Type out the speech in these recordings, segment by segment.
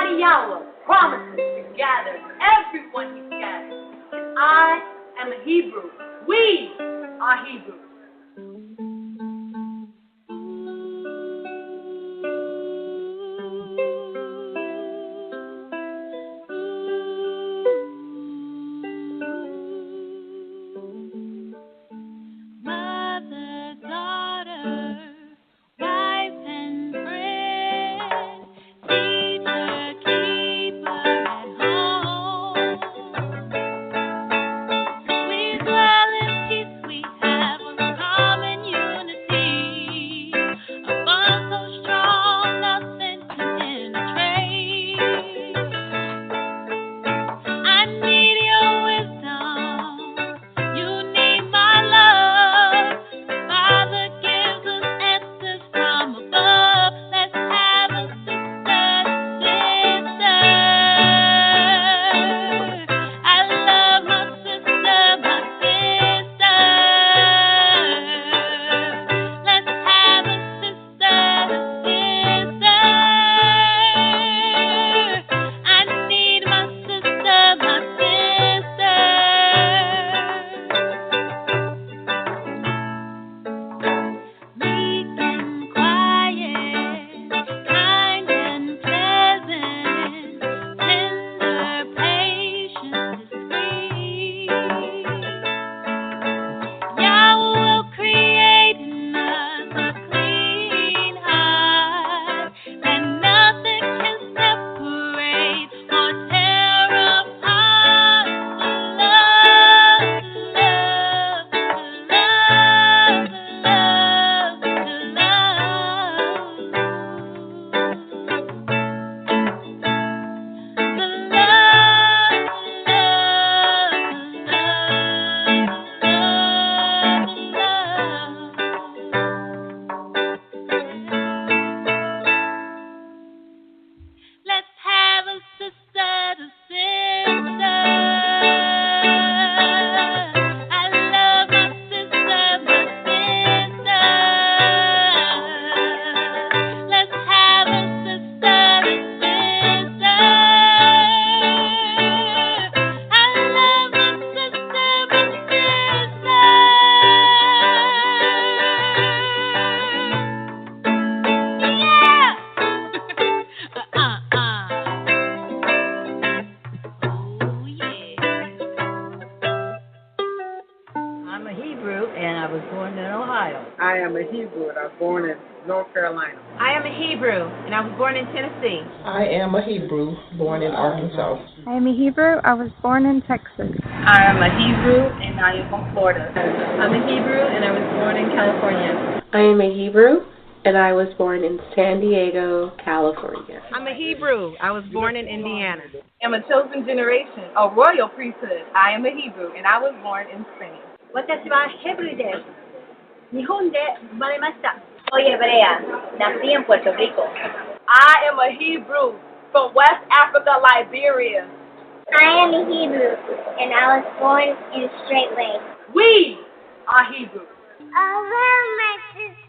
Almighty Yahweh promises to gather everyone He gathers. And I am a Hebrew. We are Hebrew. I am a Hebrew, and I was born in North Carolina. I am a Hebrew, and I was born in Tennessee. I am a Hebrew, born in Arkansas. I am a Hebrew. I was born in Texas. I am a Hebrew, and I am from Florida. I'm a Hebrew, and I was born in California. I am a Hebrew, and I was born in San Diego, California. I'm a Hebrew. I was born in Indiana. I'm a chosen generation, a royal priesthood. I am a Hebrew, and I was born in Spain. 私はヘブルです。日本で生まれました。Soy hebrea. Nací en Puerto Rico. I am a Hebrew from West Africa, Liberia. I am a Hebrew, and I was born in Straitway. We are Hebrew. Oh, well, my sister.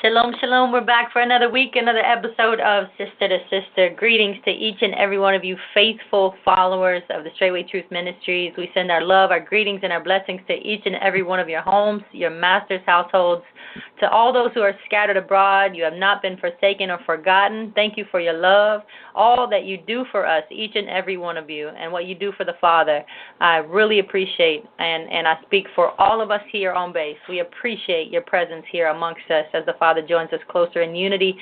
Shalom, shalom. We're back for another week, another episode of Sister to Sister. Greetings to each and every one of you faithful followers of the Straitway Truth Ministries. We send our love, our greetings, and our blessings to each and every one of your homes, your masters' households. To all those who are scattered abroad, you have not been forsaken or forgotten. Thank you for your love, all that you do for us, each and every one of you, and what you do for the Father. I really appreciate, and I speak for all of us here on base. We appreciate your presence here amongst us as the Father joins us closer in unity.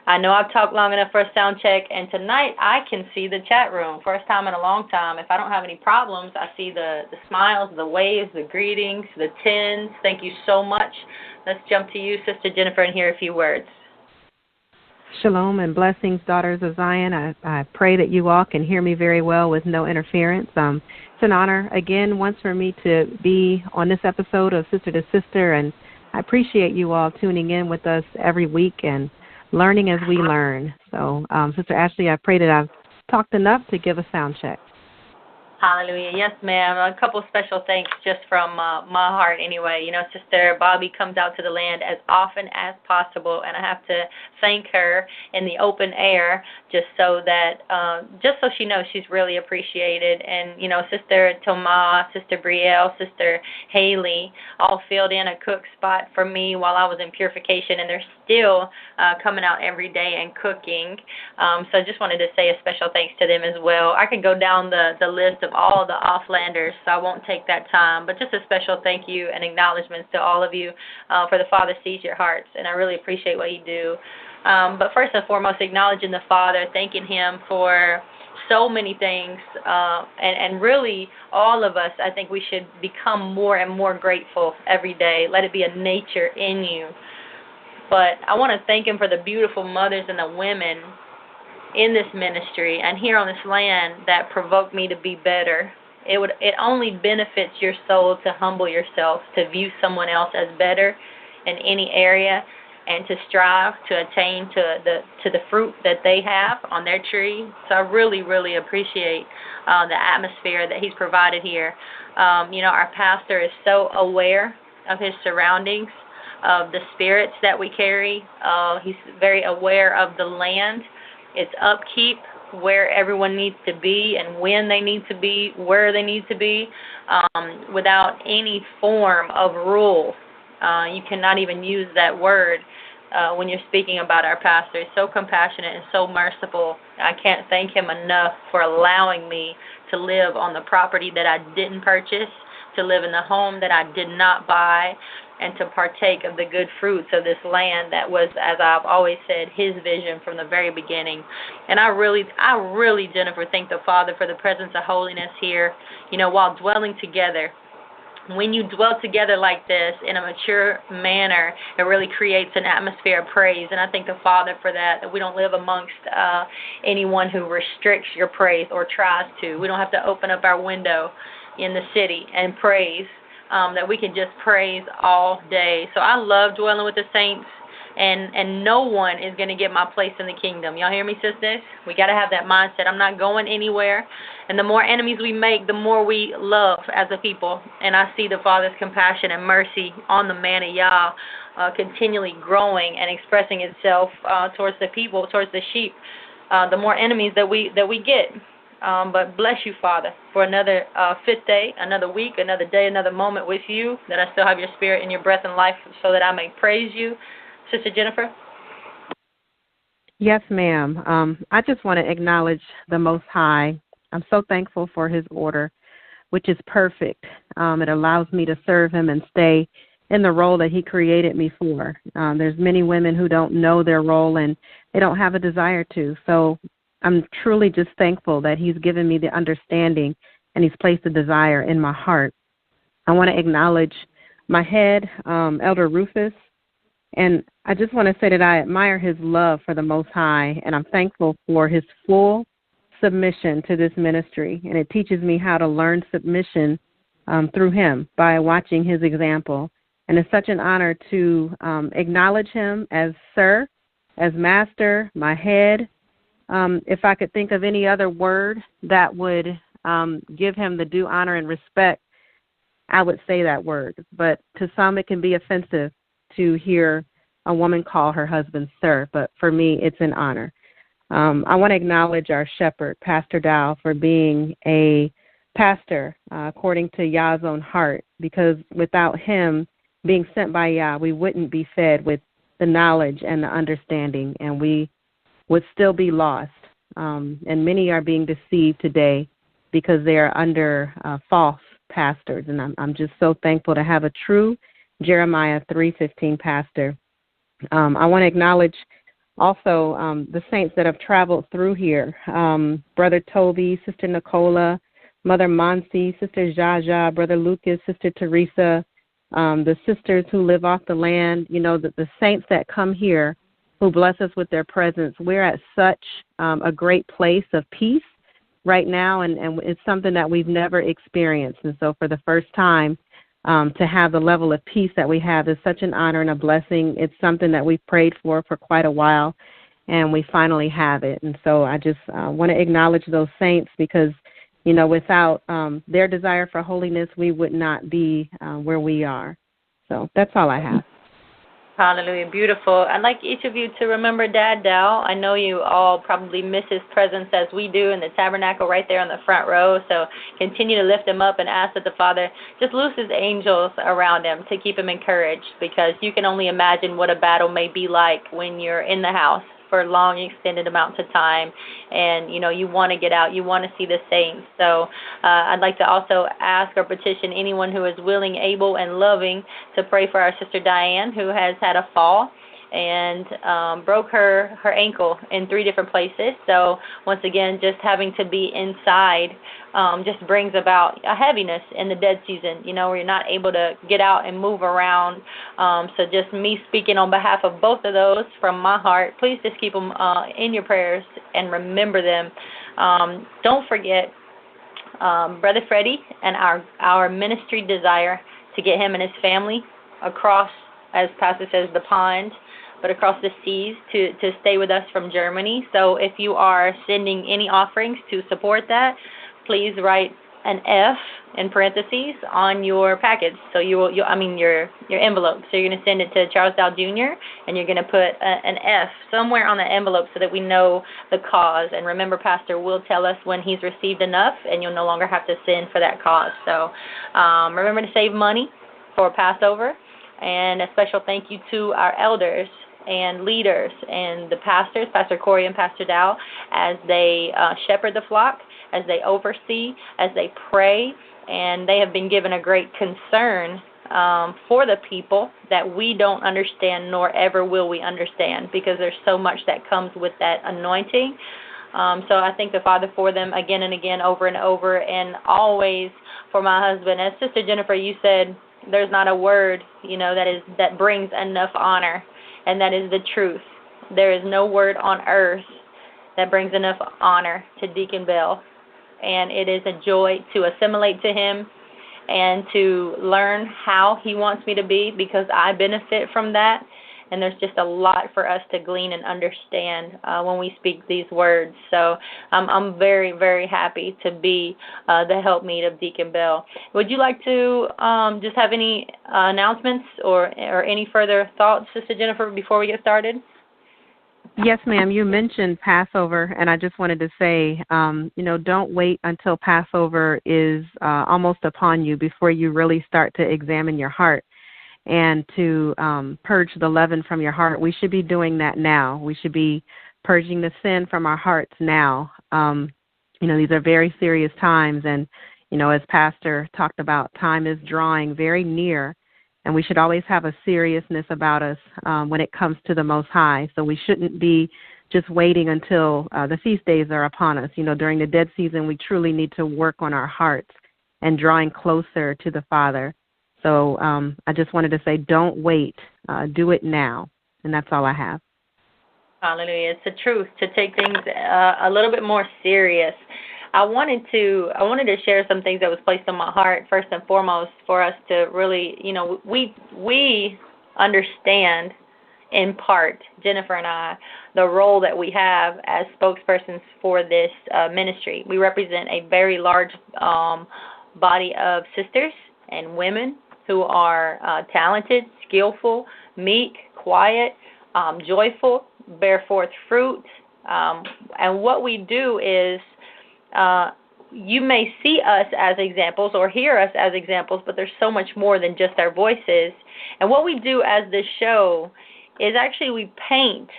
I know I've talked long enough for a sound check, and tonight I can see the chat room. First time in a long time. If I don't have any problems, I see the smiles, the waves, the greetings, the tens. Thank you so much. Let's jump to you, Sister Jennifer, and hear a few words. Shalom and blessings, daughters of Zion. I pray that you all can hear me very well with no interference. It's an honor, again, once for me to be on this episode of Sister to Sister, and I appreciate you all tuning in with us every week and learning as we learn. So, Sister Ashley, I pray that I've talked enough to give a sound check. Hallelujah. Yes, ma'am. A couple special thanks just from my heart anyway. You know, Sister Bobby comes out to the land as often as possible, and I have to thank her in the open air just so she knows she's really appreciated. And, you know, Sister Toma, Sister Brielle, Sister Haley all filled in a cook spot for me while I was in purification, and they're still coming out every day and cooking. So I just wanted to say a special thanks to them as well. I could go down the list of all the offlanders, so I won't take that time, but just a special thank you and acknowledgments to all of you, for the Father sees your hearts, and I really appreciate what you do. But first and foremost, acknowledging the Father, thanking Him for so many things, and really all of us, I think we should become more and more grateful every day. Let it be a nature in you. But I want to thank Him for the beautiful mothers and the women in this ministry and here on this land that provoked me to be better. It only benefits your soul to humble yourself, to view someone else as better in any area, and to strive to attain to the fruit that they have on their tree. So I really, really appreciate the atmosphere that He's provided here. You know, our pastor is so aware of his surroundings, of the spirits that we carry. He's very aware of the land, its upkeep, where everyone needs to be and when they need to be, where they need to be, without any form of rule. You cannot even use that word when you're speaking about our pastor. He's so compassionate and so merciful. I can't thank him enough for allowing me to live on the property that I didn't purchase, to live in the home that I did not buy, and to partake of the good fruits of this land that was, as I've always said, His vision from the very beginning. And I really, Jennifer, thank the Father for the presence of holiness here, you know, while dwelling together. When you dwell together like this in a mature manner, it really creates an atmosphere of praise. And I thank the Father for that we don't live amongst anyone who restricts your praise or tries to. We don't have to open up our window in the city and praise. That we can just praise all day. So I love dwelling with the saints, and no one is going to get my place in the kingdom. Y'all hear me, sisters? We got to have that mindset. I'm not going anywhere. And the more enemies we make, the more we love as a people. And I see the Father's compassion and mercy on the man of Yah continually growing and expressing itself towards the people, towards the sheep. The more enemies that we get. But bless you, Father, for another fifth day, another week, another day, another moment with you, that I still have your spirit and your breath and life so that I may praise you. Sister Jennifer? Yes, ma'am. I just want to acknowledge the Most High. I'm so thankful for His order, which is perfect. It allows me to serve Him and stay in the role that He created me for. There's many women who don't know their role and they don't have a desire to. So I'm truly just thankful that He's given me the understanding and He's placed a desire in my heart. I want to acknowledge my head, Elder Rufus, and I just want to say that I admire his love for the Most High, and I'm thankful for his full submission to this ministry, and it teaches me how to learn submission through him by watching his example. And it's such an honor to acknowledge him as sir, as master, my head. If I could think of any other word that would give him the due honor and respect, I would say that word. But to some, it can be offensive to hear a woman call her husband sir. But for me, it's an honor. I want to acknowledge our shepherd, Pastor Dow, for being a pastor according to Yah's own heart, because without him being sent by Yah, we wouldn't be fed with the knowledge and the understanding, and we would still be lost. And many are being deceived today because they are under false pastors. And I'm just so thankful to have a true Jeremiah 3:15 pastor. I want to acknowledge also the saints that have traveled through here. Brother Toby, Sister Nicola, Mother Monsi, Sister Jaja, Brother Lucas, Sister Teresa, the sisters who live off the land, you know, the saints that come here who bless us with their presence. We're at such a great place of peace right now, and it's something that we've never experienced. And so for the first time, to have the level of peace that we have is such an honor and a blessing. It's something that we've prayed for quite a while, and we finally have it. And so I just want to acknowledge those saints because, without their desire for holiness, we would not be where we are. So that's all I have. Hallelujah. Beautiful. I'd like each of you to remember Dad Dow. I know you all probably miss his presence as we do in the tabernacle right there on the front row. So continue to lift him up and ask that the Father just loose his angels around him to keep him encouraged, because you can only imagine what a battle may be like when you're in the house for long extended amounts of time, and you want to get out, you want to see the saints. So I'd like to also ask or petition anyone who is willing, able, and loving to pray for our sister Diane, who has had a fall and broke her ankle in 3 different places. So once again, just having to be inside just brings about a heaviness in the dead season, where you're not able to get out and move around. So just me speaking on behalf of both of those from my heart, please just keep them in your prayers and remember them. Don't forget Brother Freddie and our ministry desire to get him and his family across, as Pastor says, the pond, but across the seas to stay with us from Germany. So if you are sending any offerings to support that, please write an F in parentheses on your package. So your envelope. So you're going to send it to Charles Dow Jr. and you're going to put an F somewhere on the envelope so that we know the cause. And remember, Pastor will tell us when he's received enough, and you'll no longer have to send for that cause. So remember to save money for Passover. And a special thank you to our elders and leaders and the pastors, Pastor Corey and Pastor Dow, as they shepherd the flock, as they oversee, as they pray, and they have been given a great concern for the people that we don't understand, nor ever will we understand, because there's so much that comes with that anointing. So I thank the Father for them again and again, over and over, and always for my husband. As Sister Jennifer, you said, there's not a word, that brings enough honor, and that is the truth. There is no word on earth that brings enough honor to Deacon Bell, and it is a joy to assimilate to him and to learn how he wants me to be, because I benefit from that. And there's just a lot for us to glean and understand when we speak these words. So I'm very, very happy to be the helpmeet of Deacon Bell. Would you like to just have any announcements or any further thoughts, Sister Jennifer, before we get started? Yes, ma'am. You mentioned Passover, and I just wanted to say, don't wait until Passover is almost upon you before you really start to examine your heart and to purge the leaven from your heart. We should be doing that now. We should be purging the sin from our hearts now. These are very serious times, and, as Pastor talked about, time is drawing very near, and we should always have a seriousness about us when it comes to the Most High. So we shouldn't be just waiting until the feast days are upon us. During the dead season, we truly need to work on our hearts and drawing closer to the Father. So I just wanted to say, don't wait. Do it now. And that's all I have. Hallelujah. It's the truth to take things a little bit more serious. I wanted to share some things that was placed on my heart, first and foremost, for us to really, we understand in part, Jennifer and I, the role that we have as spokespersons for this ministry. We represent a very large body of sisters and women who are talented, skillful, meek, quiet, joyful, bear forth fruit. And what we do is, you may see us as examples or hear us as examples, but there's so much more than just our voices. And what we do as this show is actually we paint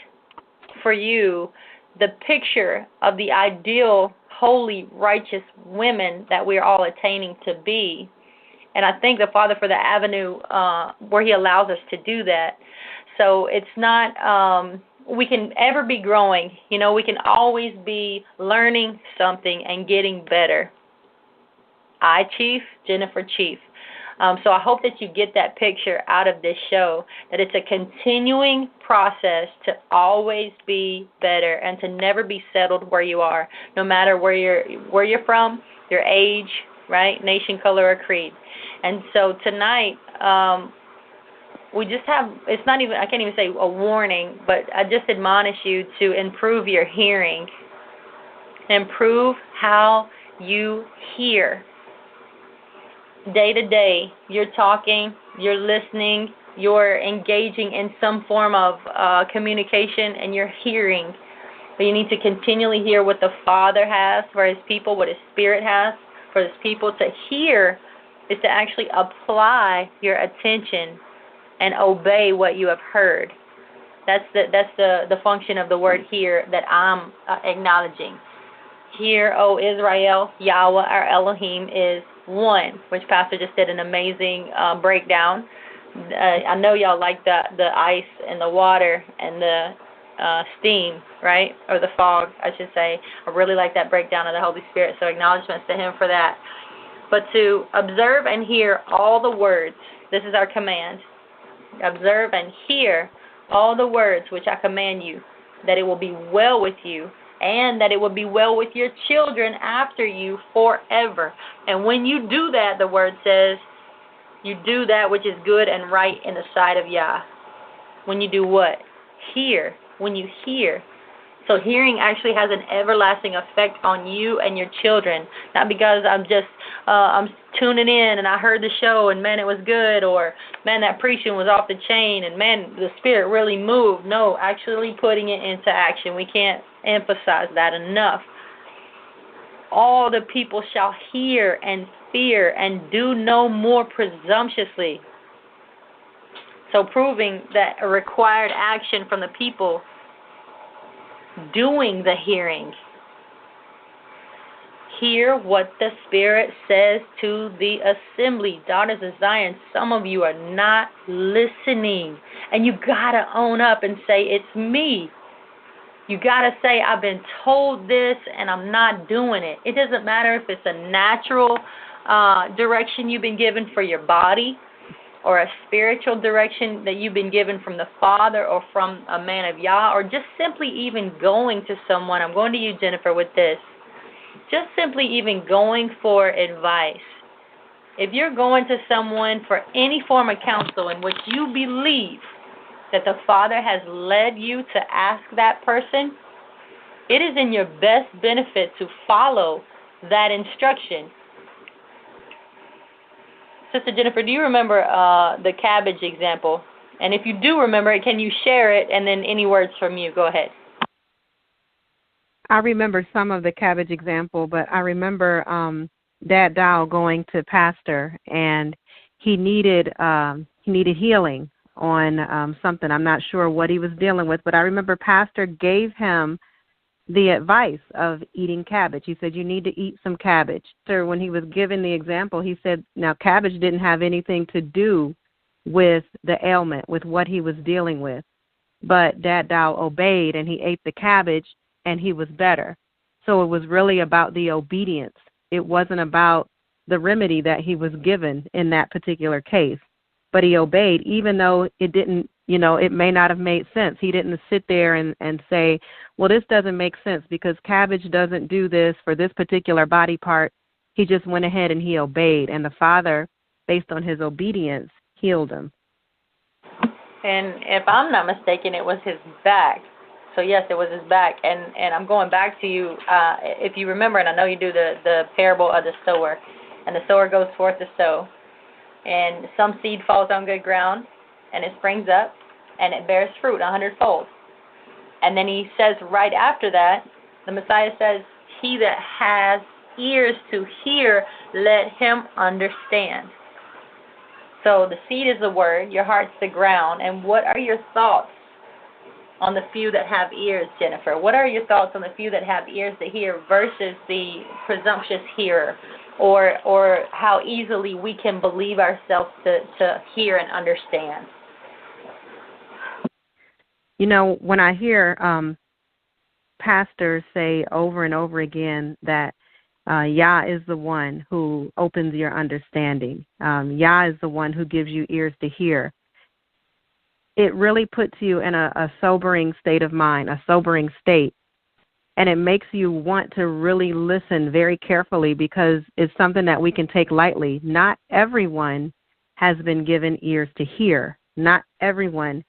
for you the picture of the ideal, holy, righteous women that we are all attaining to be. And I thank the Father for the avenue where He allows us to do that. So it's not, we can ever be growing. We can always be learning something and getting better. I, Chief, Jennifer, Chief. So I hope that you get that picture out of this show, that it's a continuing process to always be better and to never be settled where you are, no matter where you're from, your age, right, nation, color, or creed. And so tonight, we just have, it's not even, I can't even say a warning, but I just admonish you to improve your hearing, improve how you hear. Day to day, you're talking, you're listening, you're engaging in some form of communication, and you're hearing. But you need to continually hear what the Father has for His people, what His Spirit has for His people. To hear is to actually apply your attention and obey what you have heard. That's the function of the word hear that I'm acknowledging. Hear, O Israel, Yahweh, our Elohim, is one, which Pastor just did an amazing breakdown. I know y'all like the ice and the water and the steam, right? Or the fog, I should say. I really like that breakdown of the Holy Spirit, so acknowledgments to Him for that. But to observe and hear all the words, this is our command. Observe and hear all the words which I command you, that it will be well with you, and that it will be well with your children after you forever. And when you do that, the word says, you do that which is good and right in the sight of Yah. When you do what? Hear. When you hear. So hearing actually has an everlasting effect on you and your children. Not because I'm tuning in and I heard the show and man, it was good, or man, that preaching was off the chain and man, the Spirit really moved. No, actually putting it into action. We can't emphasize that enough. All the people shall hear and fear and do no more presumptuously. So proving that a required action from the people doing the hearing. Hear what the Spirit says to the assembly. Daughters of Zion, some of you are not listening. And you got to own up and say, it's me. You got to say, I've been told this and I'm not doing it. It doesn't matter if it's a natural direction you've been given for your body, or a spiritual direction that you've been given from the Father or from a man of Yah, or just simply even going to someone. I'm going to you, Jennifer, with this. Just simply even going for advice. If you're going to someone for any form of counsel in which you believe that the Father has led you to ask that person, it is in your best benefit to follow that instruction. Sister Jennifer, do you remember the cabbage example? And if you do remember it, can you share it? And then any words from you. Go ahead. I remember some of the cabbage example, but I remember Dad Dow going to Pastor, and he needed healing on something. I'm not sure what he was dealing with, but I remember Pastor gave him the advice of eating cabbage. He said, you need to eat some cabbage. So when he was given the example, he said, now cabbage didn't have anything to do with the ailment, with what he was dealing with. But Dad Dow obeyed, and he ate the cabbage, and he was better. So it was really about the obedience. It wasn't about the remedy that he was given in that particular case. But he obeyed, even though it didn't, it may not have made sense. He didn't sit there and say, well, this doesn't make sense because cabbage doesn't do this for this particular body part. He just went ahead and he obeyed. And the Father, based on his obedience, healed him. And if I'm not mistaken, it was his back. So, yes, it was his back. And I'm going back to you. If you remember, and I know you do the parable of the sower. And the sower goes forth to sow. And some seed falls on good ground, and it springs up, and it bears fruit 100-fold. And then he says right after that, the Messiah says, he that has ears to hear, let him understand. So the seed is the word, your heart's the ground. And what are your thoughts on the few that have ears, Jennifer? What are your thoughts on the few that have ears to hear versus the presumptuous hearer? Or how easily we can believe ourselves to hear and understand? When I hear pastors say over and over again that Yah is the one who opens your understanding, Yah is the one who gives you ears to hear, it really puts you in a sobering state of mind, a sobering state. And it makes you want to really listen very carefully because it's something that we can take lightly. Not everyone has been given ears to hear. Not everyone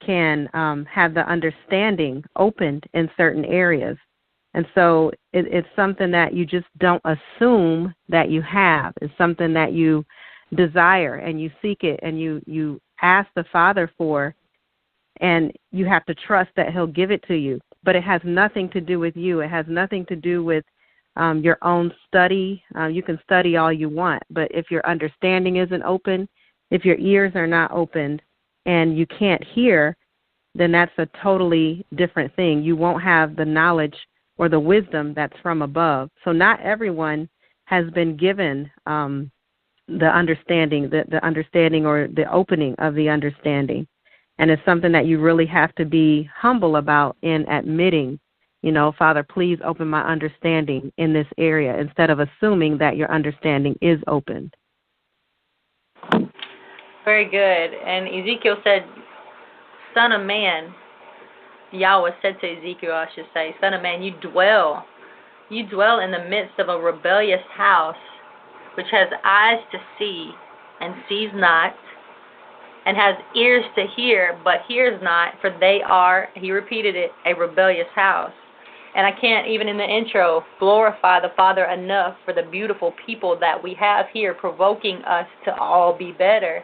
can have the understanding opened in certain areas. And so it's something that you just don't assume that you have. It's something that you desire and you seek it and you ask the Father for, and you have to trust that He'll give it to you. But it has nothing to do with you. It has nothing to do with your own study. You can study all you want, but if your understanding isn't open, if your ears are not opened and you can't hear, then that's a totally different thing. You won't have the knowledge or the wisdom that's from above. So not everyone has been given the understanding or the opening of the understanding. And it's something that you really have to be humble about in admitting, Father, please open my understanding in this area, instead of assuming that your understanding is opened. Very good. And Ezekiel said, Son of man, Yahweh said to Ezekiel, I should say, Son of man, you dwell in the midst of a rebellious house, which has eyes to see and sees not, and has ears to hear, but hears not, for they are, he repeated it, a rebellious house. And I can't, even in the intro, glorify the Father enough for the beautiful people that we have here, provoking us to all be better.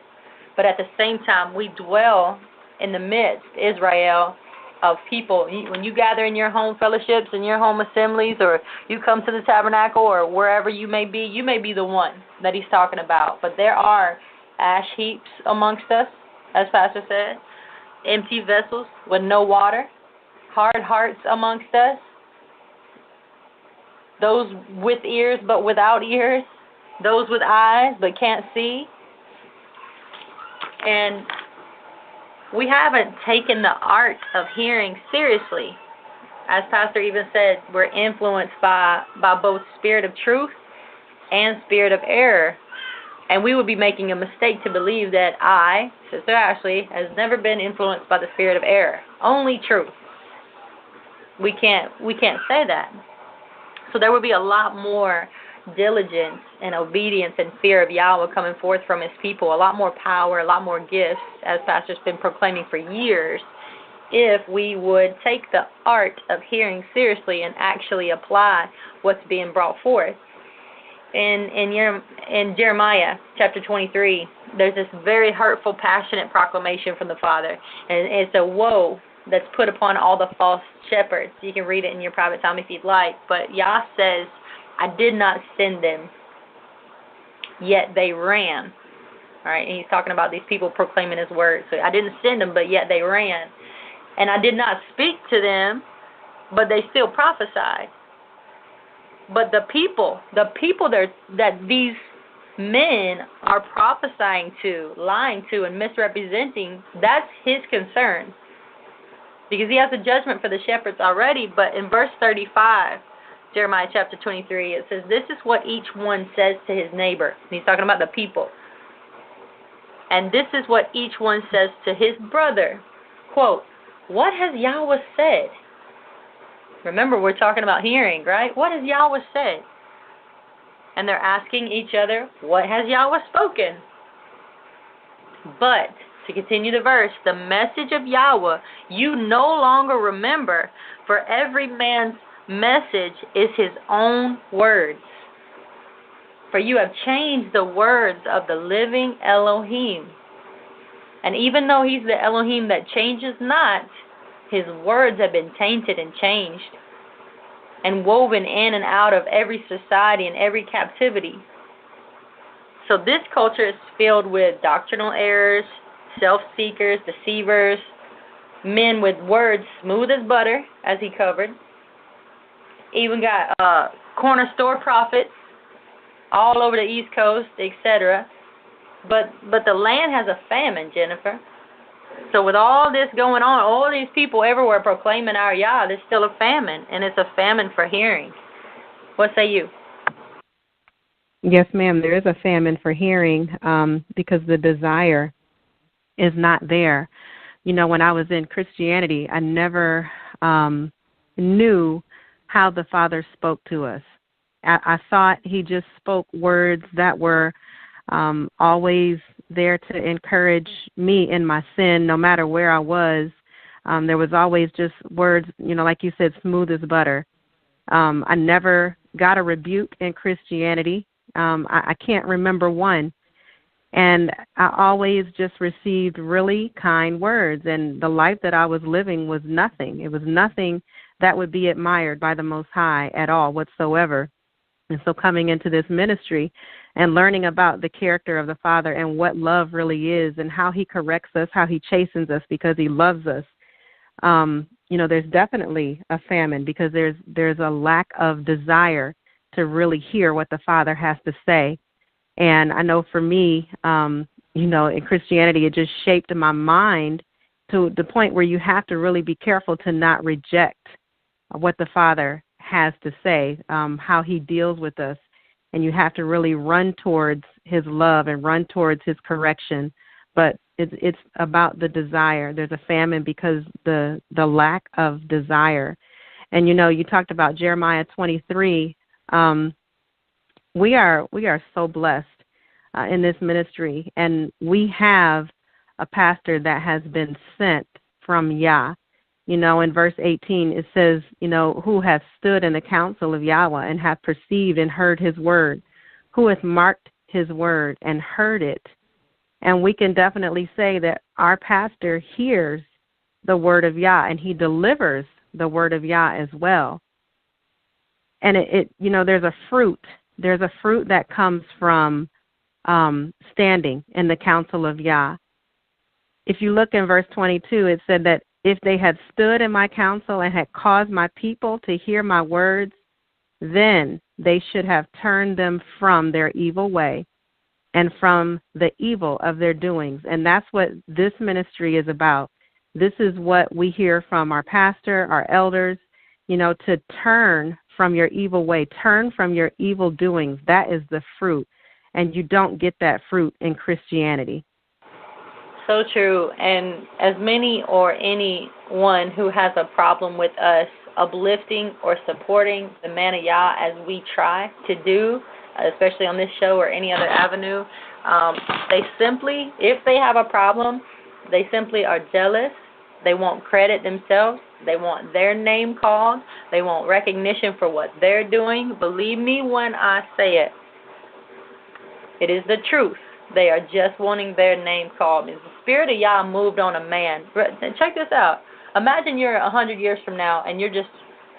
But at the same time, we dwell in the midst, Israel, of people. When you gather in your home fellowships and your home assemblies, or you come to the tabernacle or wherever you may be the one that he's talking about. But there are ash heaps amongst us, as Pastor said, empty vessels with no water, hard hearts amongst us, those with ears but without ears, those with eyes but can't see. And we haven't taken the art of hearing seriously. As Pastor even said, we're influenced by both spirit of truth and spirit of error. And we would be making a mistake to believe that I, Sister Ashley, has never been influenced by the spirit of error. Only truth. We can't say that. So there would be a lot more diligence and obedience and fear of Yahweh coming forth from his people, a lot more power, a lot more gifts, as Pastor's been proclaiming for years, if we would take the art of hearing seriously and actually apply what's being brought forth. In Jeremiah chapter 23, there's this very hurtful, passionate proclamation from the Father, and it's a woe that's put upon all the false shepherds. You can read it in your private time if you'd like, but Yah says, I did not send them, yet they ran. All right, and he's talking about these people proclaiming his word. So I didn't send them, but yet they ran. And I did not speak to them, but they still prophesied. But the people that these men are prophesying to, lying to, and misrepresenting, that's his concern. Because he has a judgment for the shepherds already. But in verse 35, Jeremiah chapter 23, it says, this is what each one says to his neighbor. And he's talking about the people. And this is what each one says to his brother. Quote, what has Yahweh said? Remember, we're talking about hearing, right? What has Yahweh said? And they're asking each other, what has Yahweh spoken? But, to continue the verse, the message of Yahweh you no longer remember, for every man's message is his own words. For you have changed the words of the living Elohim. And even though he's the Elohim that changes not, his words have been tainted and changed and woven in and out of every society and every captivity. So this culture is filled with doctrinal errors, self-seekers, deceivers, men with words smooth as butter, as he covered. Even got corner store prophets all over the East Coast, etc. But the land has a famine, Jennifer. So with all this going on, all these people everywhere proclaiming our Yah, there's still a famine, and it's a famine for hearing. What say you? Yes, ma'am, there is a famine for hearing because the desire is not there. You know, when I was in Christianity, I never knew how the Father spoke to us. I thought he just spoke words that were always there to encourage me in my sin, no matter where I was. There was always just words, you know, like you said, smooth as butter. I never got a rebuke in Christianity. I can't remember one. And I always just received really kind words, and the life that I was living was nothing. It was nothing that would be admired by the Most High at all whatsoever. And so coming into this ministry and learning about the character of the Father and what love really is and how he corrects us, how he chastens us because he loves us, there's definitely a famine because there's a lack of desire to really hear what the Father has to say. And I know for me, in Christianity, it just shaped my mind to the point where you have to really be careful to not reject what the Father has to say, how he deals with us. And you have to really run towards his love and run towards his correction. But it's about the desire. There's a famine because the lack of desire. And, you talked about Jeremiah 23. We are so blessed in this ministry, and we have a pastor that has been sent from Yah. In verse 18 it says, who hath stood in the counsel of Yahweh and hath perceived and heard his word, who hath marked his word and heard it. And we can definitely say that our pastor hears the word of Yah, and he delivers the word of Yah as well. And there's a fruit. There's a fruit that comes from standing in the counsel of Yah. If you look in verse 22, it said that if they had stood in my counsel and had caused my people to hear my words, then they should have turned them from their evil way and from the evil of their doings. And that's what this ministry is about. This is what we hear from our pastor, our elders, to turn from your evil way, turn from your evil doings. That is the fruit. And you don't get that fruit in Christianity. So true. And as many or anyone who has a problem with us uplifting or supporting the man of Yah as we try to do, especially on this show or any other avenue, they simply, if they have a problem, they simply are jealous. They want credit themselves. They want their name called. They want recognition for what they're doing. Believe me when I say it. It is the truth. They are just wanting their name called. The Spirit of Yah moved on a man. Check this out. Imagine you're 100 years from now and you're just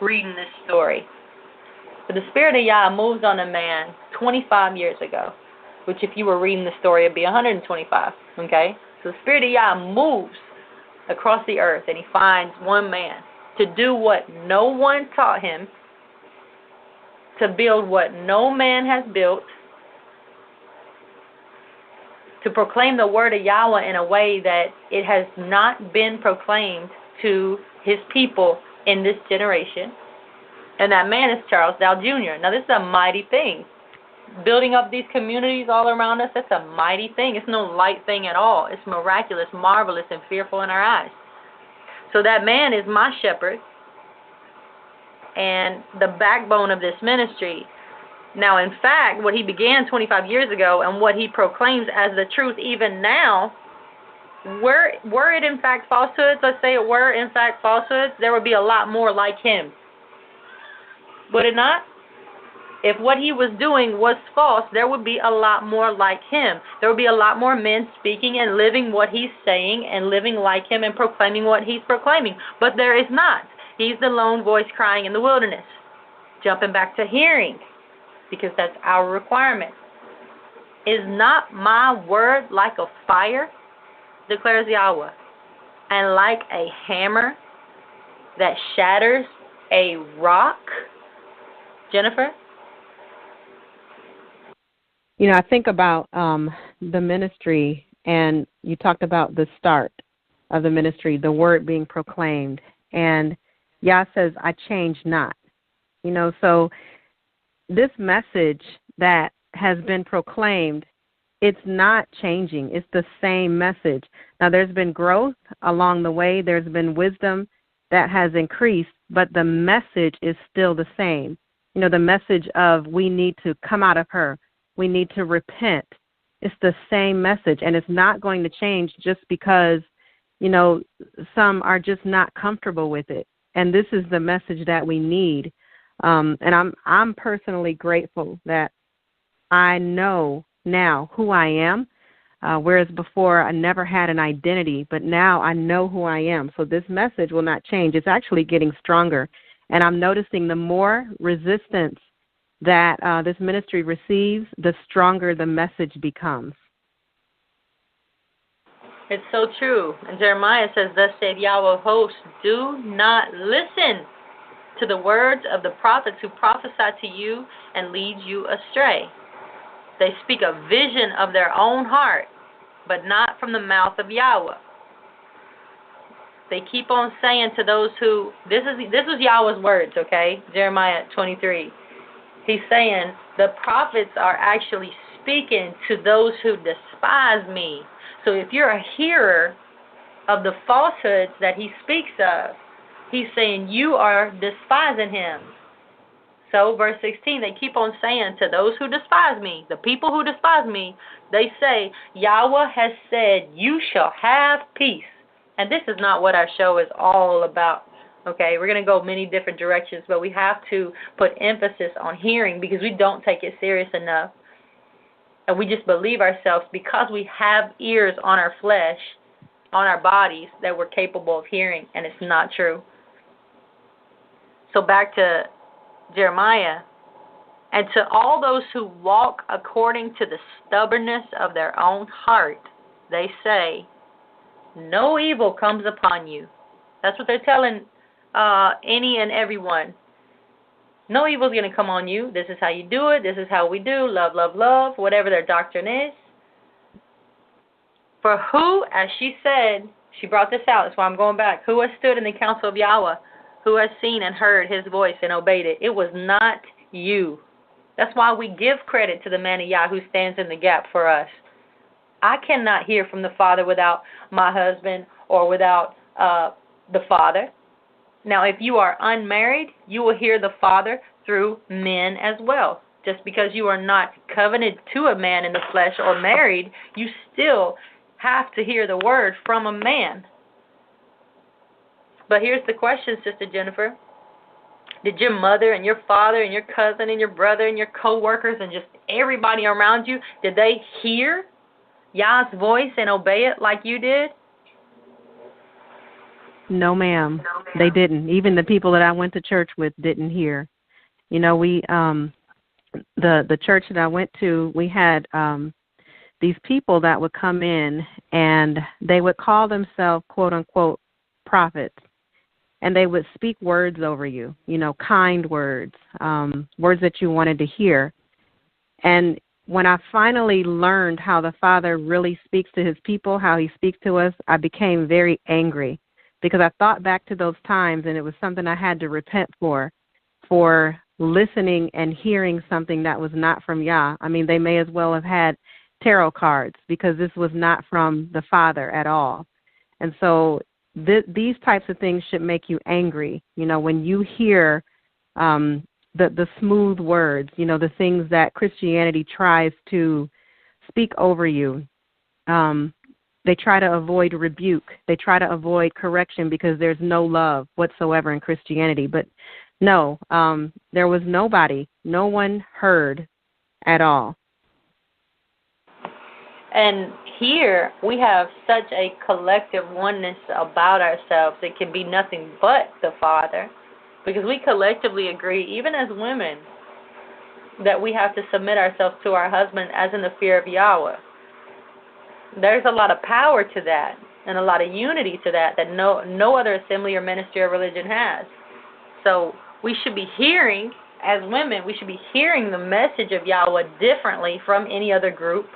reading this story. But the Spirit of Yah moves on a man 25 years ago, which if you were reading the story, it would be 125. Okay? So the Spirit of Yah moves across the earth and he finds one man to do what no one taught him, to build what no man has built, to proclaim the word of Yahweh in a way that it has not been proclaimed to his people in this generation. And that man is Charles Dow Jr. Now, this is a mighty thing. Building up these communities all around us, that's a mighty thing. It's no light thing at all. It's miraculous, marvelous, and fearful in our eyes. So that man is my shepherd and the backbone of this ministry. Now, in fact, what he began 25 years ago and what he proclaims as the truth even now, were it in fact falsehoods, let's say it were in fact falsehoods, there would be a lot more like him. Would it not? If what he was doing was false, there would be a lot more like him. There would be a lot more men speaking and living what he's saying and living like him and proclaiming what he's proclaiming. But there is not. He's the lone voice crying in the wilderness. Jumping back to hearing, because that's our requirement. Is not my word like a fire, declares Yahweh, and like a hammer that shatters a rock? Jennifer? I think about the ministry, and you talked about the start of the ministry, the word being proclaimed. And Yah says, I change not. So this message that has been proclaimed, it's not changing. It's the same message. Now, there's been growth along the way. There's been wisdom that has increased, but the message is still the same. The message of we need to come out of her. We need to repent. It's the same message, and it's not going to change just because, some are just not comfortable with it. And this is the message that we need. And I'm personally grateful that I know now who I am, whereas before I never had an identity, but now I know who I am. So this message will not change. It's actually getting stronger. And I'm noticing the more resistance that this ministry receives, the stronger the message becomes. It's so true. And Jeremiah says, thus saith Yahweh of hosts, do not listen to the words of the prophets who prophesy to you and lead you astray. They speak a vision of their own heart, but not from the mouth of Yahweh. They keep on saying to those who, this was Yahweh's words, okay? Jeremiah 23. He's saying the prophets are actually speaking to those who despise me. So if you're a hearer of the falsehoods that he speaks of, he's saying you are despising him. So verse 16, they keep on saying to those who despise me, the people who despise me, they say, Yahweh has said, you shall have peace. And this is not what our show is all about. Okay, we're going to go many different directions, but we have to put emphasis on hearing because we don't take it serious enough. And we just believe ourselves because we have ears on our flesh, on our bodies, that we're capable of hearing, and it's not true. So back to Jeremiah. And to all those who walk according to the stubbornness of their own heart, they say, no evil comes upon you. That's what they're telling any and everyone. No evil is going to come on you. This is how you do it. This is how we do. Love, love, love, whatever their doctrine is. For who, as she said, she brought this out, that's why I'm going back. Who has stood in the counsel of Yahweh? Who has seen and heard his voice and obeyed it? It was not you. That's why we give credit to the man of Yah who stands in the gap for us. I cannot hear from the Father without my husband or without the Father. Now, if you are unmarried, you will hear the Father through men as well. Just because you are not covenanted to a man in the flesh or married, you still have to hear the word from a man. But here's the question, Sister Jennifer. Did your mother and your father and your cousin and your brother and your co-workers and just everybody around you, did they hear Yah's voice and obey it like you did? No, ma'am. They didn't. Even the people that I went to church with didn't hear. You know, we the church that I went to, we had these people that would come in and they would call themselves, quote unquote, prophets. And they would speak words over you, you know, kind words, words that you wanted to hear. And when I finally learned how the Father really speaks to his people, how he speaks to us, I became very angry because I thought back to those times and it was something I had to repent for listening and hearing something that was not from Yah. I mean, they may as well have had tarot cards because this was not from the Father at all. And so these types of things should make you angry, you know, when you hear the smooth words, you know, the things that Christianity tries to speak over you. They try to avoid rebuke. They try to avoid correction because there's no love whatsoever in Christianity. But no, there was nobody. No one heard at all. And here we have such a collective oneness about ourselves. It can be nothing but the Father, because we collectively agree, even as women, that we have to submit ourselves to our husband as in the fear of Yahweh. There's a lot of power to that and a lot of unity to that no other assembly or ministry or religion has. So we should be hearing, as women, we should be hearing the message of Yahweh differently from any other group,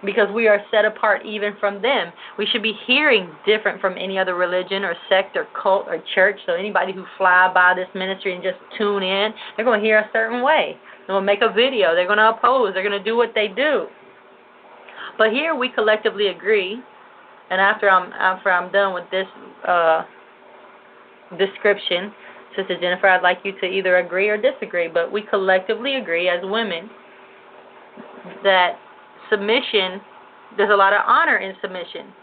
because we are set apart even from them. We should be hearing different from any other religion or sect or cult or church. So anybody who fly by this ministry and just tune in, they're going to hear a certain way. They're going to make a video. They're going to oppose. They're going to do what they do. But here we collectively agree, and after I'm done with this description, Sister Jennifer, I'd like you to either agree or disagree, but we collectively agree as women that submission, there's a lot of honor in submission.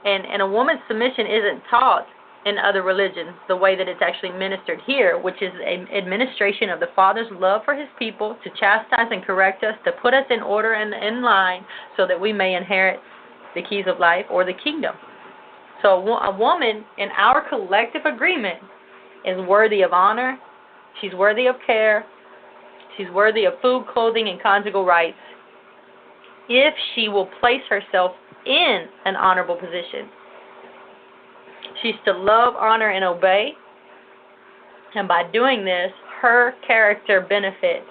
And a woman's submission isn't taught in other religions, the way that it's actually ministered here, which is an administration of the Father's love for his people to chastise and correct us, to put us in order and in line so that we may inherit the keys of life or the kingdom. So a woman, in our collective agreement, is worthy of honor. She's worthy of care. She's worthy of food, clothing, and conjugal rights if she will place herself in an honorable position. She's to love, honor, and obey. And by doing this, her character benefits.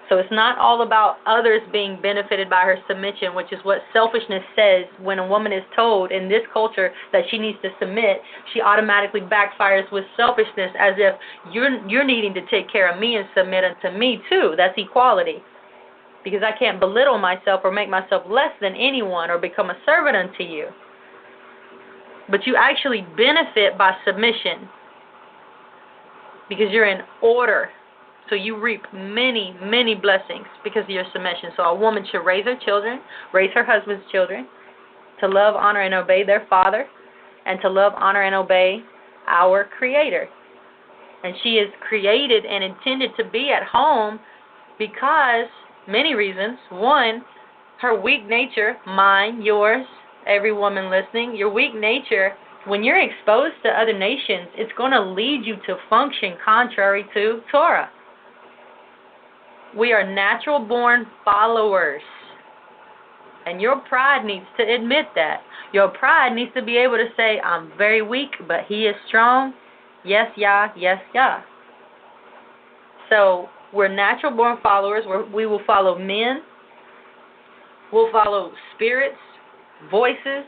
So it's not all about others being benefited by her submission, which is what selfishness says. When a woman is told in this culture that she needs to submit, she automatically backfires with selfishness, as if you're needing to take care of me and submit unto me too. That's equality. Because I can't belittle myself or make myself less than anyone or become a servant unto you. But you actually benefit by submission because you're in order. So you reap many, many blessings because of your submission. So a woman should raise her children, raise her husband's children, to love, honor, and obey their father, and to love, honor, and obey our Creator. And she is created and intended to be at home because many reasons. One, her weak nature, mine, yours, every woman listening, your weak nature, when you're exposed to other nations, it's going to lead you to function contrary to Torah. We are natural-born followers. And your pride needs to admit that. Your pride needs to be able to say, I'm very weak, but he is strong. Yes, Yah, yes, Yah. So we're natural-born followers. We will follow men. We'll follow spirits, voices.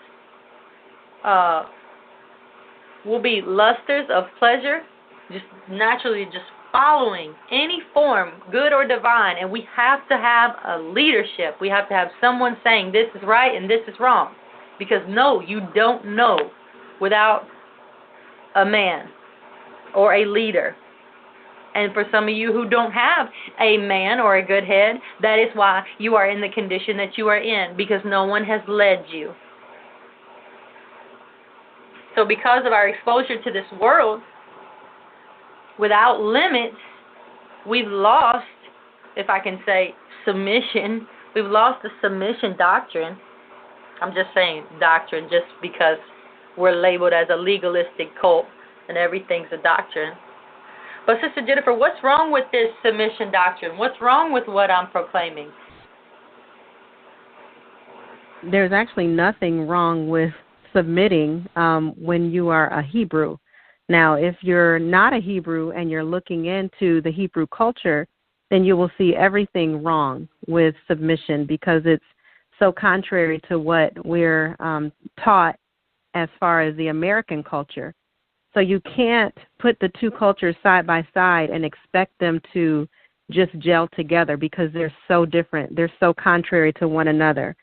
We'll be lusters of pleasure, just naturally just following any form, good or divine, and we have to have a leadership. We have to have someone saying this is right and this is wrong. Because no, you don't know without a man or a leader. And for some of you who don't have a man or a good head, that is why you are in the condition that you are in, because no one has led you. So because of our exposure to this world, without limits, we've lost, if I can say, submission. We've lost the submission doctrine. I'm just saying doctrine just because we're labeled as a legalistic cult and everything's a doctrine. But Sister Jennifer, what's wrong with this submission doctrine? What's wrong with what I'm proclaiming? There's actually nothing wrong with submitting when you are a Hebrew. Now, if you're not a Hebrew and you're looking into the Hebrew culture, then you will see everything wrong with submission because it's so contrary to what we're taught as far as the American culture. So you can't put the two cultures side by side and expect them to just gel together because they're so different. They're so contrary to one another.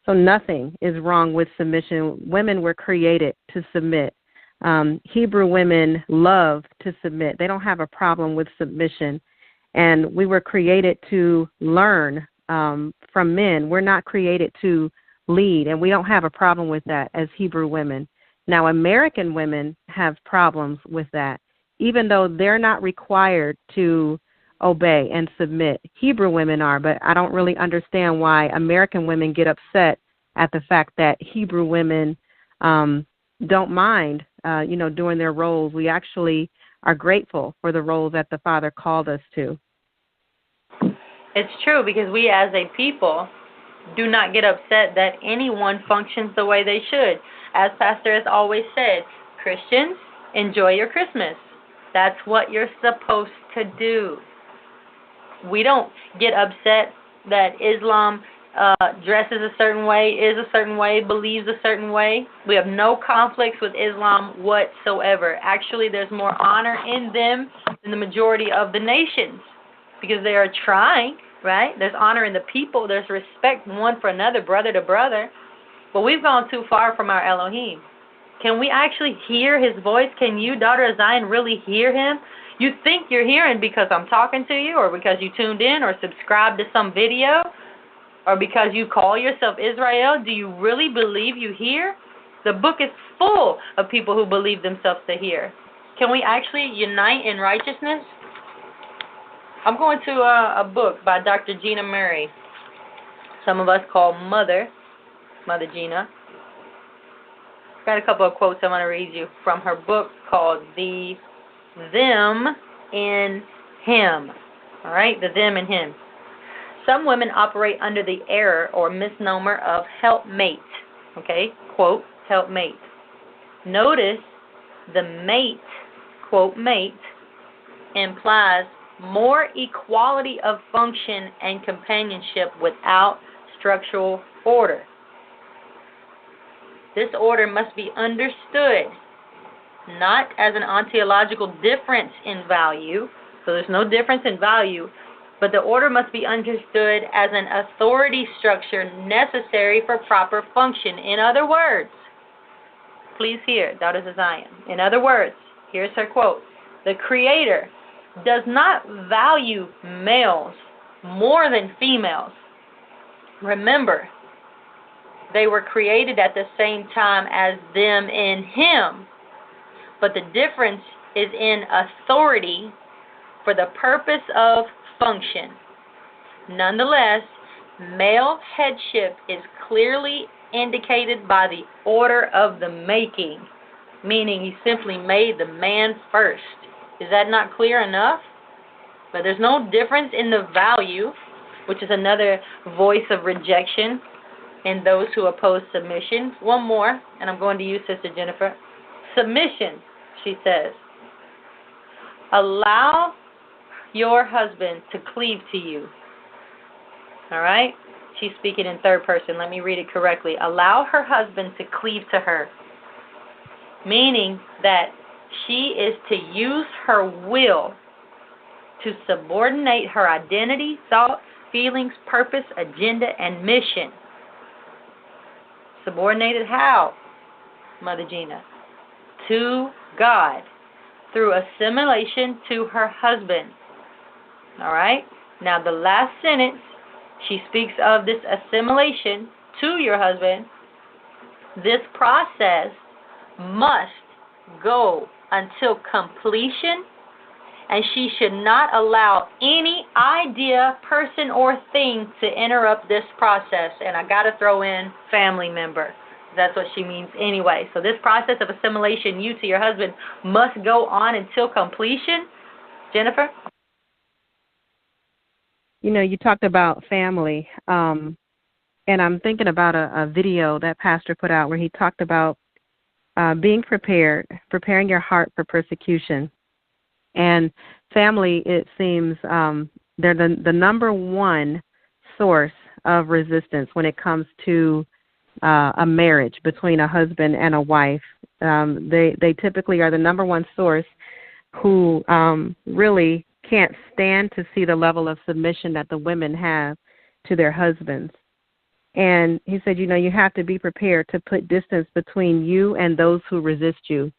So nothing is wrong with submission. Women were created to submit. Hebrew women love to submit. They don't have a problem with submission. And we were created to learn from men. We're not created to lead, and we don't have a problem with that as Hebrew women. Now, American women have problems with that, even though they're not required to obey and submit. Hebrew women are, but I don't really understand why American women get upset at the fact that Hebrew women don't mind, doing their roles. We actually are grateful for the roles that the Father called us to. It's true because we as a people do not get upset that anyone functions the way they should. As Pastor has always said, Christians, enjoy your Christmas. That's what you're supposed to do. We don't get upset that Islam dresses a certain way, is a certain way, believes a certain way. We have no conflicts with Islam whatsoever. Actually, there's more honor in them than the majority of the nations because they are trying, right? There's honor in the people. There's respect one for another, brother to brother. But we've gone too far from our Elohim. Can we actually hear his voice? Can you, daughter of Zion, really hear him? You think you're hearing because I'm talking to you or because you tuned in or subscribed to some video or because you call yourself Israel. Do you really believe you hear? The book is full of people who believe themselves to hear. Can we actually unite in righteousness? I'm going to a book by Dr. Gina Murray. Some of us call Mother Gina. Got a couple of quotes I want to read you from her book called The Them in Him. All right, the them in him. Some women operate under the error or misnomer of helpmate. Okay, quote, helpmate. Notice the mate, quote, mate, implies more equality of function and companionship without structural order. This order must be understood not as an ontological difference in value, so there's no difference in value, but the order must be understood as an authority structure necessary for proper function. In other words, please hear, daughters of Zion. In other words, here's her quote. The Creator does not value males more than females. Remember, they were created at the same time as them in Him, but the difference is in authority for the purpose of function. Nonetheless, male headship is clearly indicated by the order of the making, meaning He simply made the man first. Is that not clear enough? But there's no difference in the value, which is another voice of rejection in those who oppose submission. One more, and I'm going to you, Sister Jennifer. Submission, she says. Allow your husband to cleave to you. All right? She's speaking in third person. Let me read it correctly. Allow her husband to cleave to her, meaning that she is to use her will to subordinate her identity, thoughts, feelings, purpose, agenda, and mission. Subordinated how, Mother Gina? To God, through assimilation to her husband. All right? Now, the last sentence, she speaks of this assimilation to your husband. This process must go until completion, and she should not allow any idea, person, or thing to interrupt this process. And I got to throw in family member. That's what she means anyway. So this process of assimilation, you to your husband, must go on until completion. Jennifer? You know, you talked about family, and I'm thinking about a video that Pastor put out where he talked about being prepared, preparing your heart for persecution. And family, it seems, they're the number one source of resistance when it comes to a marriage between a husband and a wife. They typically are the number one source who really can't stand to see the level of submission that the women have to their husbands. And he said, you know, you have to be prepared to put distance between you and those who resist you.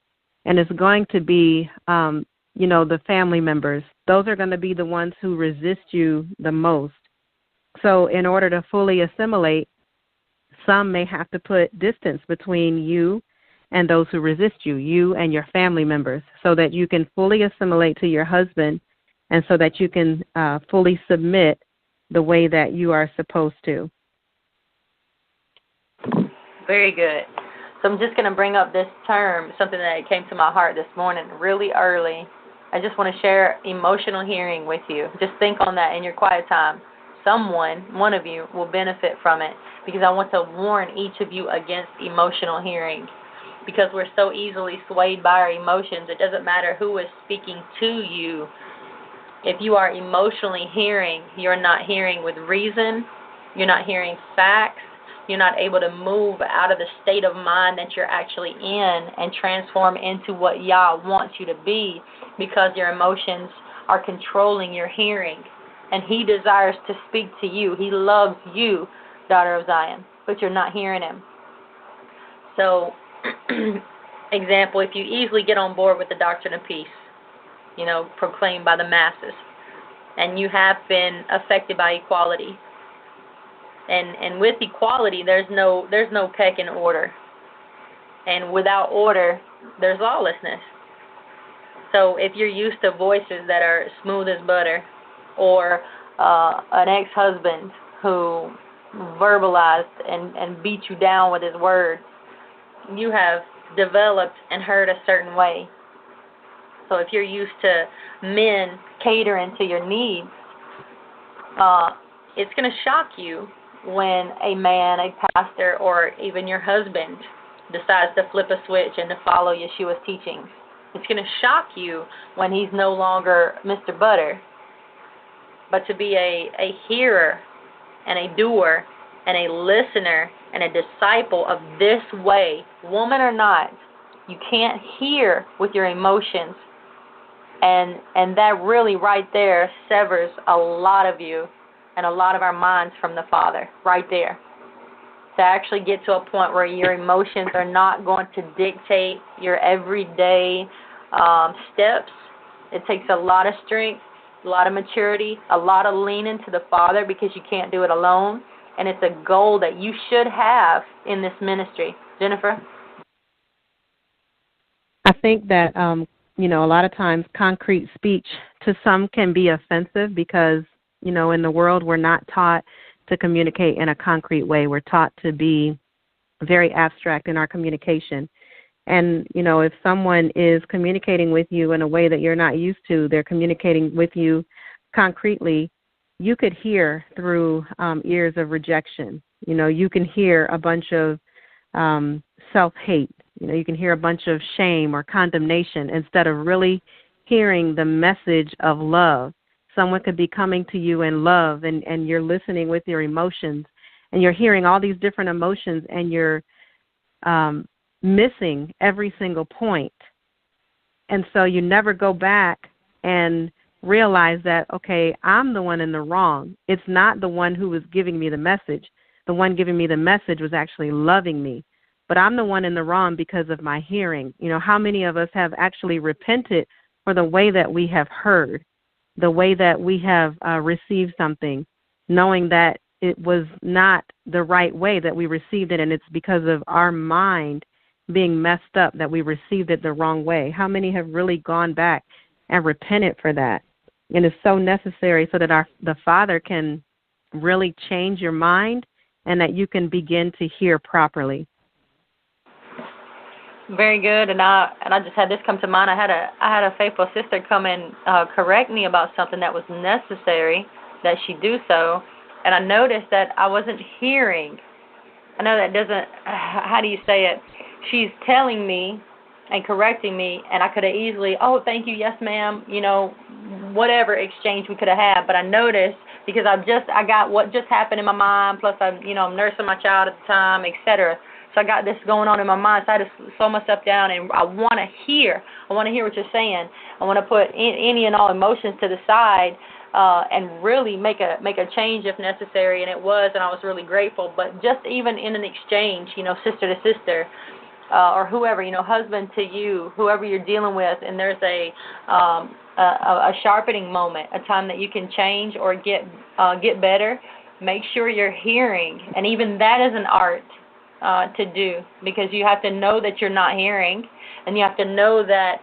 And it's going to be, you know, the family members. Those are going to be the ones who resist you the most. So in order to fully assimilate, some may have to put distance between you and those who resist you, you and your family members, so that you can fully assimilate to your husband and so that you can fully submit the way that you are supposed to. Very good. So I'm just going to bring up this term, something that came to my heart this morning really early. I just want to share emotional hearing with you. Just think on that in your quiet time. Someone, one of you, will benefit from it, because I want to warn each of you against emotional hearing, because we're so easily swayed by our emotions. It doesn't matter who is speaking to you. If you are emotionally hearing, you're not hearing with reason. You're not hearing facts. You're not able to move out of the state of mind that you're actually in and transform into what Yah wants you to be, because your emotions are controlling your hearing. And He desires to speak to you. He loves you, daughter of Zion, but you're not hearing Him. So, example, if you easily get on board with the doctrine of peace, you know, proclaimed by the masses, and you have been affected by equality, and with equality, there's no pecking order. And without order, there's lawlessness. So if you're used to voices that are smooth as butter, or an ex-husband who verbalized and beat you down with his words, you have developed and heard a certain way. So if you're used to men catering to your needs, it's going to shock you when a man, a pastor, or even your husband decides to flip a switch and to follow Yeshua's teachings. It's going to shock you when he's no longer Mr. Butter, but to be a hearer and a doer and a listener and a disciple of this way, woman or not. You can't hear with your emotions, and that really right there severs a lot of you and a lot of our minds from the Father, right there. To actually get to a point where your emotions are not going to dictate your everyday steps. It takes a lot of strength, a lot of maturity, a lot of leaning to the Father, because you can't do it alone. And it's a goal that you should have in this ministry. Jennifer? I think that, a lot of times concrete speech to some can be offensive because, in the world we're not taught to communicate in a concrete way. We're taught to be very abstract in our communication. And, if someone is communicating with you in a way that you're not used to, they're communicating with you concretely, you could hear through ears of rejection. You can hear a bunch of self-hate. You can hear a bunch of shame or condemnation instead of really hearing the message of love. Someone could be coming to you in love, and you're listening with your emotions, and you're hearing all these different emotions, and you're missing every single point. And so you never go back and realize that, okay, I'm the one in the wrong. It's not the one who was giving me the message. The one giving me the message was actually loving me. But I'm the one in the wrong because of my hearing. How many of us have actually repented for the way that we have heard, the way that we have received something, knowing that it was not the right way that we received it, and it's because of our mind being messed up that we received it the wrong way? How many have really gone back and repented for that? And it's so necessary so that the Father can really change your mind and that you can begin to hear properly. Very good, and I just had this come to mind. I had a faithful sister come and correct me about something that was necessary that she do so, and I noticed that I wasn't hearing. I know that doesn't. How do you say it? She's telling me and correcting me, and I could have easily, oh, thank you, yes, ma'am, whatever exchange we could have had. But I noticed, because I got what just happened in my mind, plus I'm nursing my child at the time, etc. So I got this going on in my mind, so I had to slow myself down, and I want to hear what you're saying. I want to put any and all emotions to the side and really make a change if necessary, and it was, and I was really grateful. But just even in an exchange, sister to sister, or whoever, husband to you, whoever you're dealing with, and there's a sharpening moment, a time that you can change or get better, make sure you're hearing, and even that is an art to do, because you have to know that you're not hearing, and you have to know that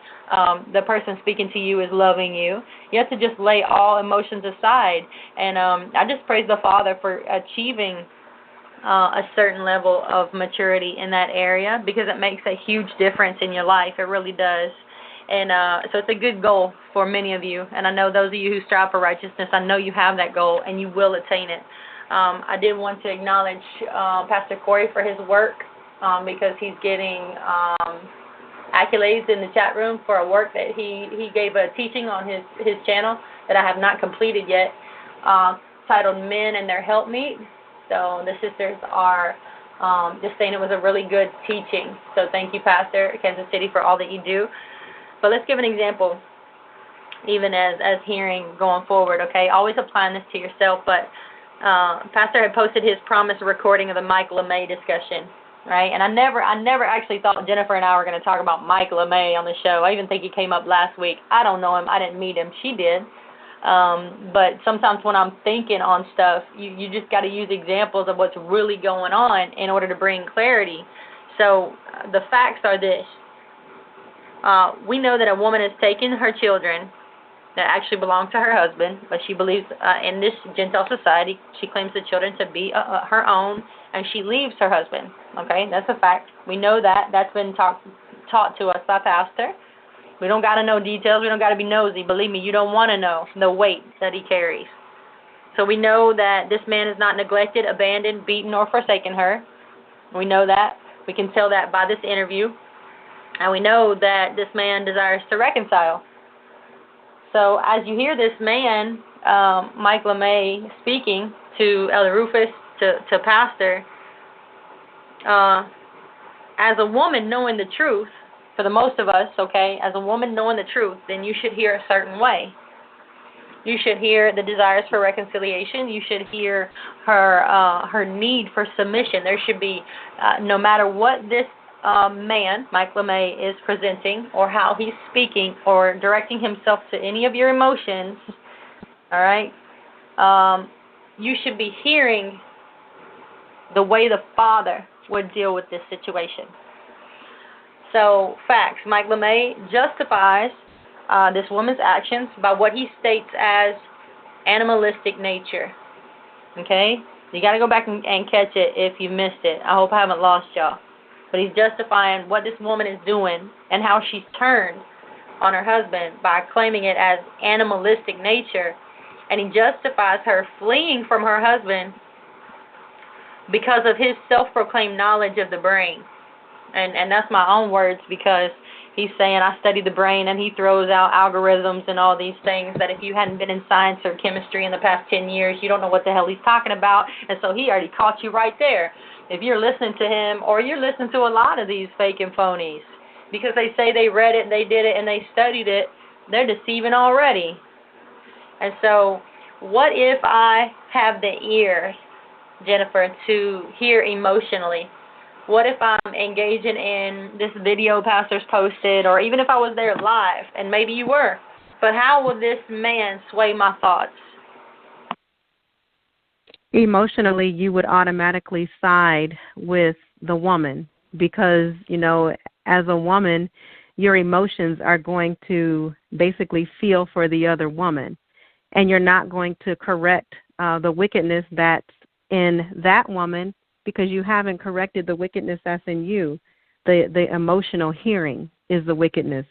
the person speaking to you is loving you. You have to just lay all emotions aside, and I just praise the Father for achieving a certain level of maturity in that area, because it makes a huge difference in your life. It really does. And so it's a good goal for many of you, and I know those of you who strive for righteousness, I know you have that goal, and you will attain it. I did want to acknowledge Pastor Corey for his work, because he's getting accolades in the chat room for a work that he gave a teaching on his channel that I have not completed yet, titled Men and Their Helpmeet. So the sisters are just saying it was a really good teaching. So thank you, Pastor Kansas City, for all that you do. But let's give an example, even as hearing going forward, okay? Always applying this to yourself, but Pastor had posted his promised recording of the Mike LeMay discussion, right? And I never actually thought Jennifer and I were going to talk about Mike LeMay on the show. I even think he came up last week. I don't know him. I didn't meet him. She did. But sometimes when I'm thinking on stuff, you just got to use examples of what's really going on in order to bring clarity. So the facts are this. We know that a woman has taken her children that actually belong to her husband, but she believes in this Gentile society, she claims the children to be her own, and she leaves her husband. Okay, that's a fact. We know that. That's been taught to us by pastor. We don't got to know details. We don't got to be nosy. Believe me, you don't want to know the weight that he carries. So we know that this man is not neglected, abandoned, beaten, or forsaken her. We know that. We can tell that by this interview. And we know that this man desires to reconcile. So as you hear this man, Mike LeMay, speaking to Elder Rufus, to Pastor, as a woman knowing the truth, for the most of us, okay, as a woman knowing the truth, then you should hear a certain way. You should hear the desires for reconciliation. You should hear her need for submission. There should be, no matter what this man, Mike LeMay, is presenting or how he's speaking or directing himself to any of your emotions, all right, you should be hearing the way the Father would deal with this situation. So, facts. Mike LeMay justifies this woman's actions by what he states as animalistic nature. Okay? You got to go back and catch it if you missed it. I hope I haven't lost y'all. But he's justifying what this woman is doing and how she's turned on her husband by claiming it as animalistic nature. And he justifies her fleeing from her husband because of his self-proclaimed knowledge of the brain. And that's my own words, because he's saying I study the brain, and he throws out algorithms and all these things that if you hadn't been in science or chemistry in the past 10 years, you don't know what the hell he's talking about. And so he already caught you right there. If you're listening to him, or you're listening to a lot of these fake and phonies, because they say they read it, they did it, and they studied it, they're deceiving already. And so what if I have the ear, Jennifer, to hear emotionally? What if I'm engaging in this video pastors posted, or even if I was there live, and maybe you were, but how will this man sway my thoughts? Emotionally, you would automatically side with the woman because, you know, as a woman, your emotions are going to basically feel for the other woman, and you're not going to correct the wickedness that's in that woman because you haven't corrected the wickedness that's in you. The emotional hearing is the wickedness.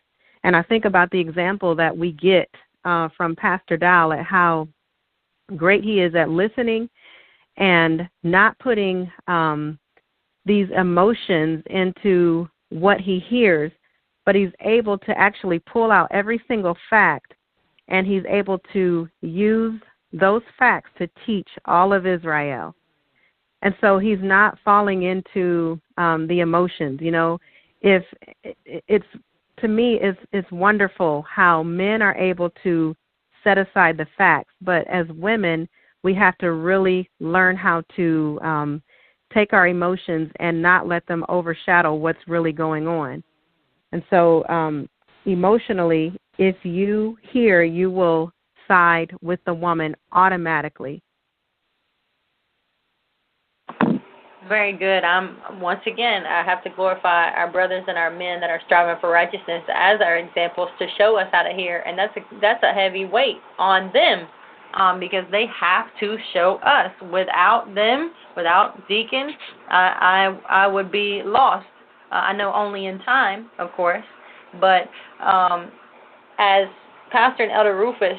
And I think about the example that we get from Pastor Dow at how great he is at listening and not putting these emotions into what he hears, but he's able to actually pull out every single fact, and he's able to use those facts to teach all of Israel. And so he's not falling into the emotions. You know, if it's, to me, it's wonderful how men are able to set aside the facts, but as women, we have to really learn how to take our emotions and not let them overshadow what's really going on. And so emotionally, if you hear, you will side with the woman automatically. Very good. Once again, I have to glorify our brothers and our men that are striving for righteousness as our examples to show us how to hear, and that's a heavy weight on them because they have to show us. Without them, without Deacon, I would be lost. I know only in time, of course, but as Pastor and Elder Rufus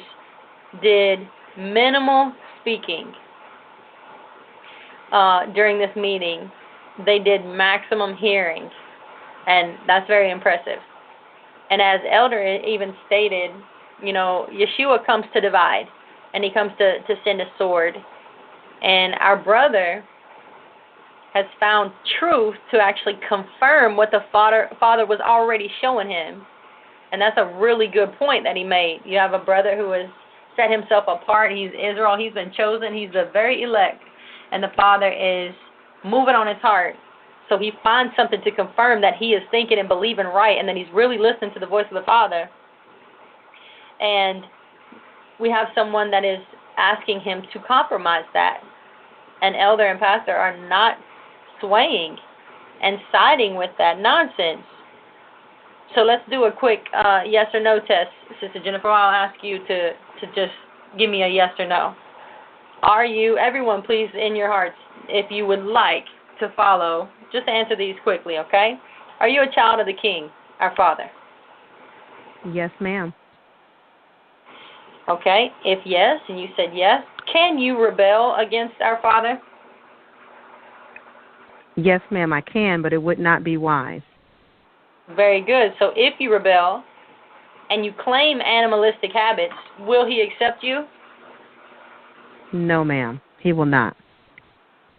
did minimal speaking during this meeting, they did maximum hearing, and that's very impressive. And as Elder even stated, you know, Yeshua comes to divide, and he comes to send a sword. And our brother has found truth to actually confirm what the Father was already showing him. And that's a really good point that he made. You have a brother who has set himself apart. He's Israel. He's been chosen. He's the very elect. And the Father is moving on his heart. So he finds something to confirm that he is thinking and believing right, and then he's really listening to the voice of the Father. And we have someone that is asking him to compromise that. And Elder and Pastor are not swaying. and siding with that nonsense. So let's do a quick yes or no test. Sister Jennifer, I'll ask you to just give me a yes or no. Are you, everyone please in your hearts, if you would like to follow, just answer these quickly, okay? Are you a child of the King, our Father? Yes, ma'am. Okay, if yes, and you said yes, can you rebel against our Father? Yes, ma'am, I can, but it would not be wise. Very good. So if you rebel and you claim animalistic habits, will he accept you? No, ma'am, he will not.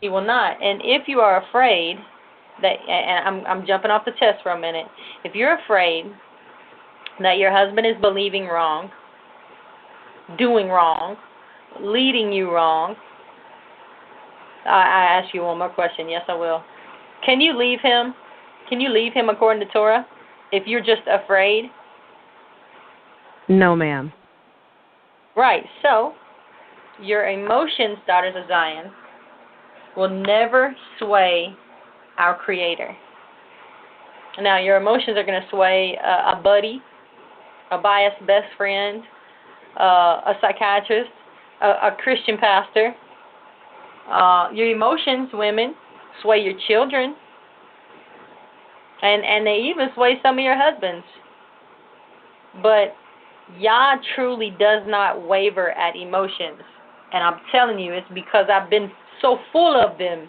He will not. And if you are afraid that, and I'm jumping off the test for a minute, if you're afraid that your husband is believing wrong, doing wrong, leading you wrong, I ask you one more question. Yes, I will. Can you leave him? Can you leave him according to Torah if you're just afraid? No, ma'am. Right. So your emotions, daughters of Zion, will never sway our Creator. Now, your emotions are going to sway a buddy, a biased best friend, a psychiatrist, a Christian pastor. Your emotions, women, sway your children, and they even sway some of your husbands. But Yah truly does not waver at emotions. And I'm telling you, it's because I've been so full of them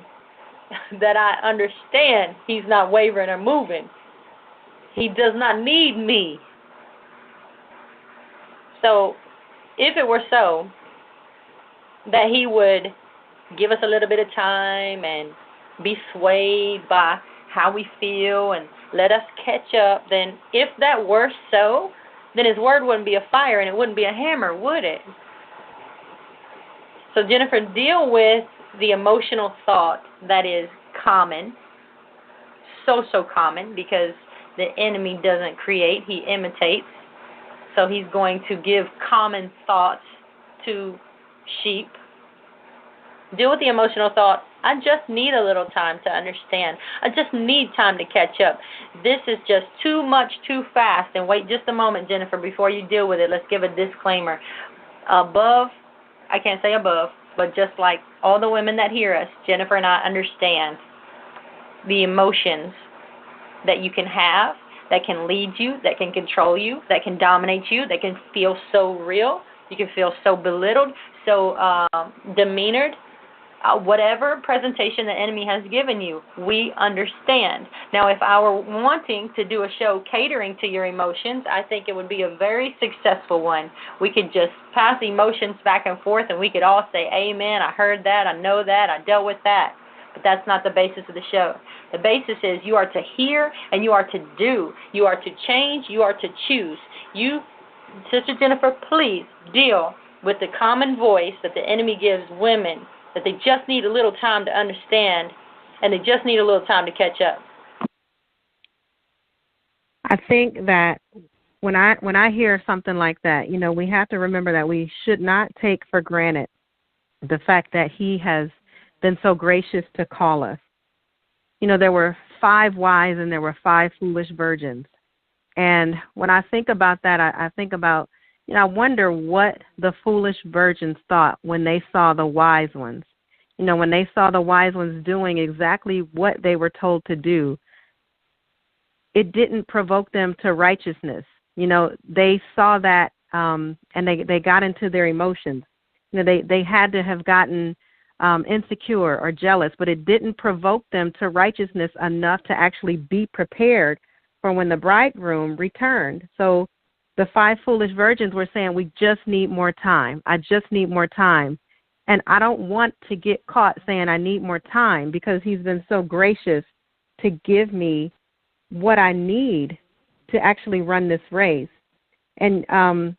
that I understand he's not wavering or moving. He does not need me. So if it were so that he would give us a little bit of time and be swayed by how we feel and let us catch up, then if that were so, then his word wouldn't be a fire and it wouldn't be a hammer, would it? So Jennifer, deal with the emotional thought that is common, so common, because the enemy doesn't create, he imitates. So he's going to give common thoughts to sheep. Deal with the emotional thought, I just need a little time to understand. I just need time to catch up. This is just too much, too fast. And wait just a moment, Jennifer, before you deal with it, let's give a disclaimer. Above, I can't say above, but just like all the women that hear us, Jennifer and I understand the emotions that you can have, that can lead you, that can control you, that can dominate you, that can feel so real. You can feel so belittled, so demeanored. Whatever presentation the enemy has given you, we understand. Now, if I were wanting to do a show catering to your emotions, I think it would be a very successful one. We could just pass emotions back and forth, and we could all say, amen, I heard that, I know that, I dealt with that. But that's not the basis of the show. The basis is you are to hear and you are to do. You are to change, you are to choose. You, Sister Jennifer, please deal with the common voice that the enemy gives women, that they just need a little time to understand, and they just need a little time to catch up. I think that when I hear something like that, you know, we have to remember that we should not take for granted the fact that he has been so gracious to call us. You know, there were 5 wise and there were 5 foolish virgins. And when I think about that, I think about, you know, I wonder what the foolish virgins thought when they saw the wise ones. You know, when they saw the wise ones doing exactly what they were told to do, it didn't provoke them to righteousness. You know, they saw that and they got into their emotions. You know, they had to have gotten insecure or jealous, but it didn't provoke them to righteousness enough to actually be prepared for when the bridegroom returned. So the 5 foolish virgins were saying, we just need more time. I just need more time. And I don't want to get caught saying I need more time, because he's been so gracious to give me what I need to actually run this race. And I'm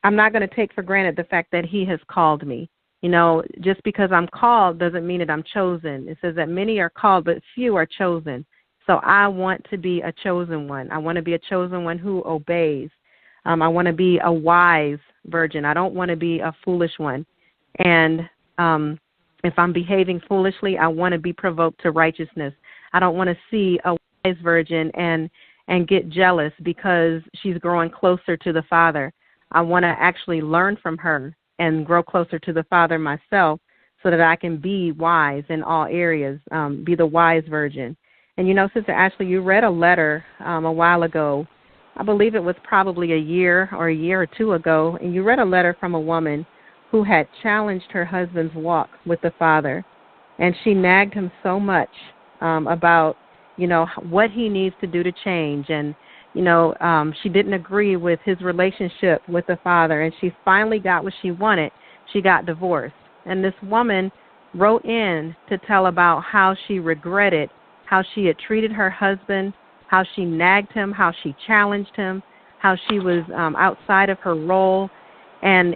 not going to take for granted the fact that he has called me. You know, just because I'm called doesn't mean that I'm chosen. It says that many are called, but few are chosen. So I want to be a chosen one. I want to be a chosen one who obeys. I want to be a wise virgin. I don't want to be a foolish one. And if I'm behaving foolishly, I want to be provoked to righteousness. I don't want to see a wise virgin and get jealous because she's growing closer to the Father. I want to actually learn from her and grow closer to the Father myself so that I can be wise in all areas, be the wise virgin. And, you know, Sister Ashley, you read a letter a while ago. I believe it was probably a year or two ago, and you read a letter from a woman who had challenged her husband's walk with the Father, and she nagged him so much about, you know, what he needs to do to change, and, you know, she didn't agree with his relationship with the Father, and she finally got what she wanted. She got divorced, and this woman wrote in to tell about how she regretted how she had treated her husband, how she nagged him, how she challenged him, how she was outside of her role, and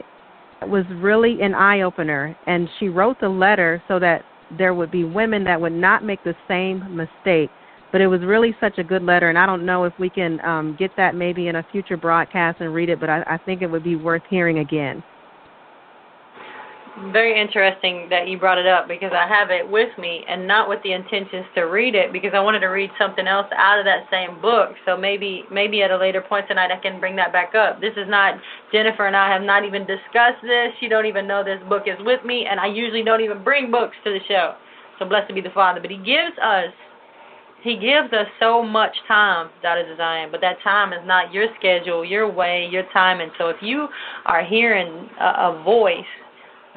it was really an eye-opener. And she wrote the letter so that there would be women that would not make the same mistake. But it was really such a good letter, and I don't know if we can get that maybe in a future broadcast and read it, but I think it would be worth hearing again. Very interesting that you brought it up, because I have it with me and not with the intentions to read it, because I wanted to read something else out of that same book. So maybe at a later point tonight I can bring that back up. This is not, Jennifer and I have not even discussed this. You don't even know this book is with me, and I usually don't even bring books to the show. So blessed be the Father. But He gives us so much time, Daughters of Zion, but that time is not your schedule, your way, your time. And so if you are hearing a voice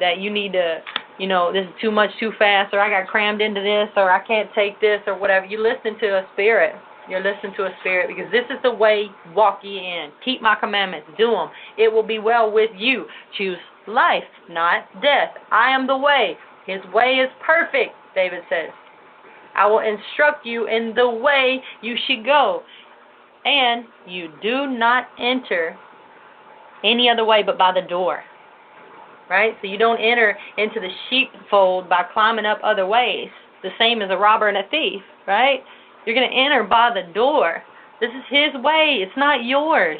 that you need to, you know, this is too much too fast, or I got crammed into this, or I can't take this, or whatever, you listen to a spirit. You're listening to a spirit, because this is the way, walk ye in. Keep my commandments, do them. It will be well with you. Choose life, not death. I am the way. His way is perfect, David says. I will instruct you in the way you should go. And you do not enter any other way but by the door. Right? So you don't enter into the sheepfold by climbing up other ways, the same as a robber and a thief, right? You're going to enter by the door. This is His way. It's not yours.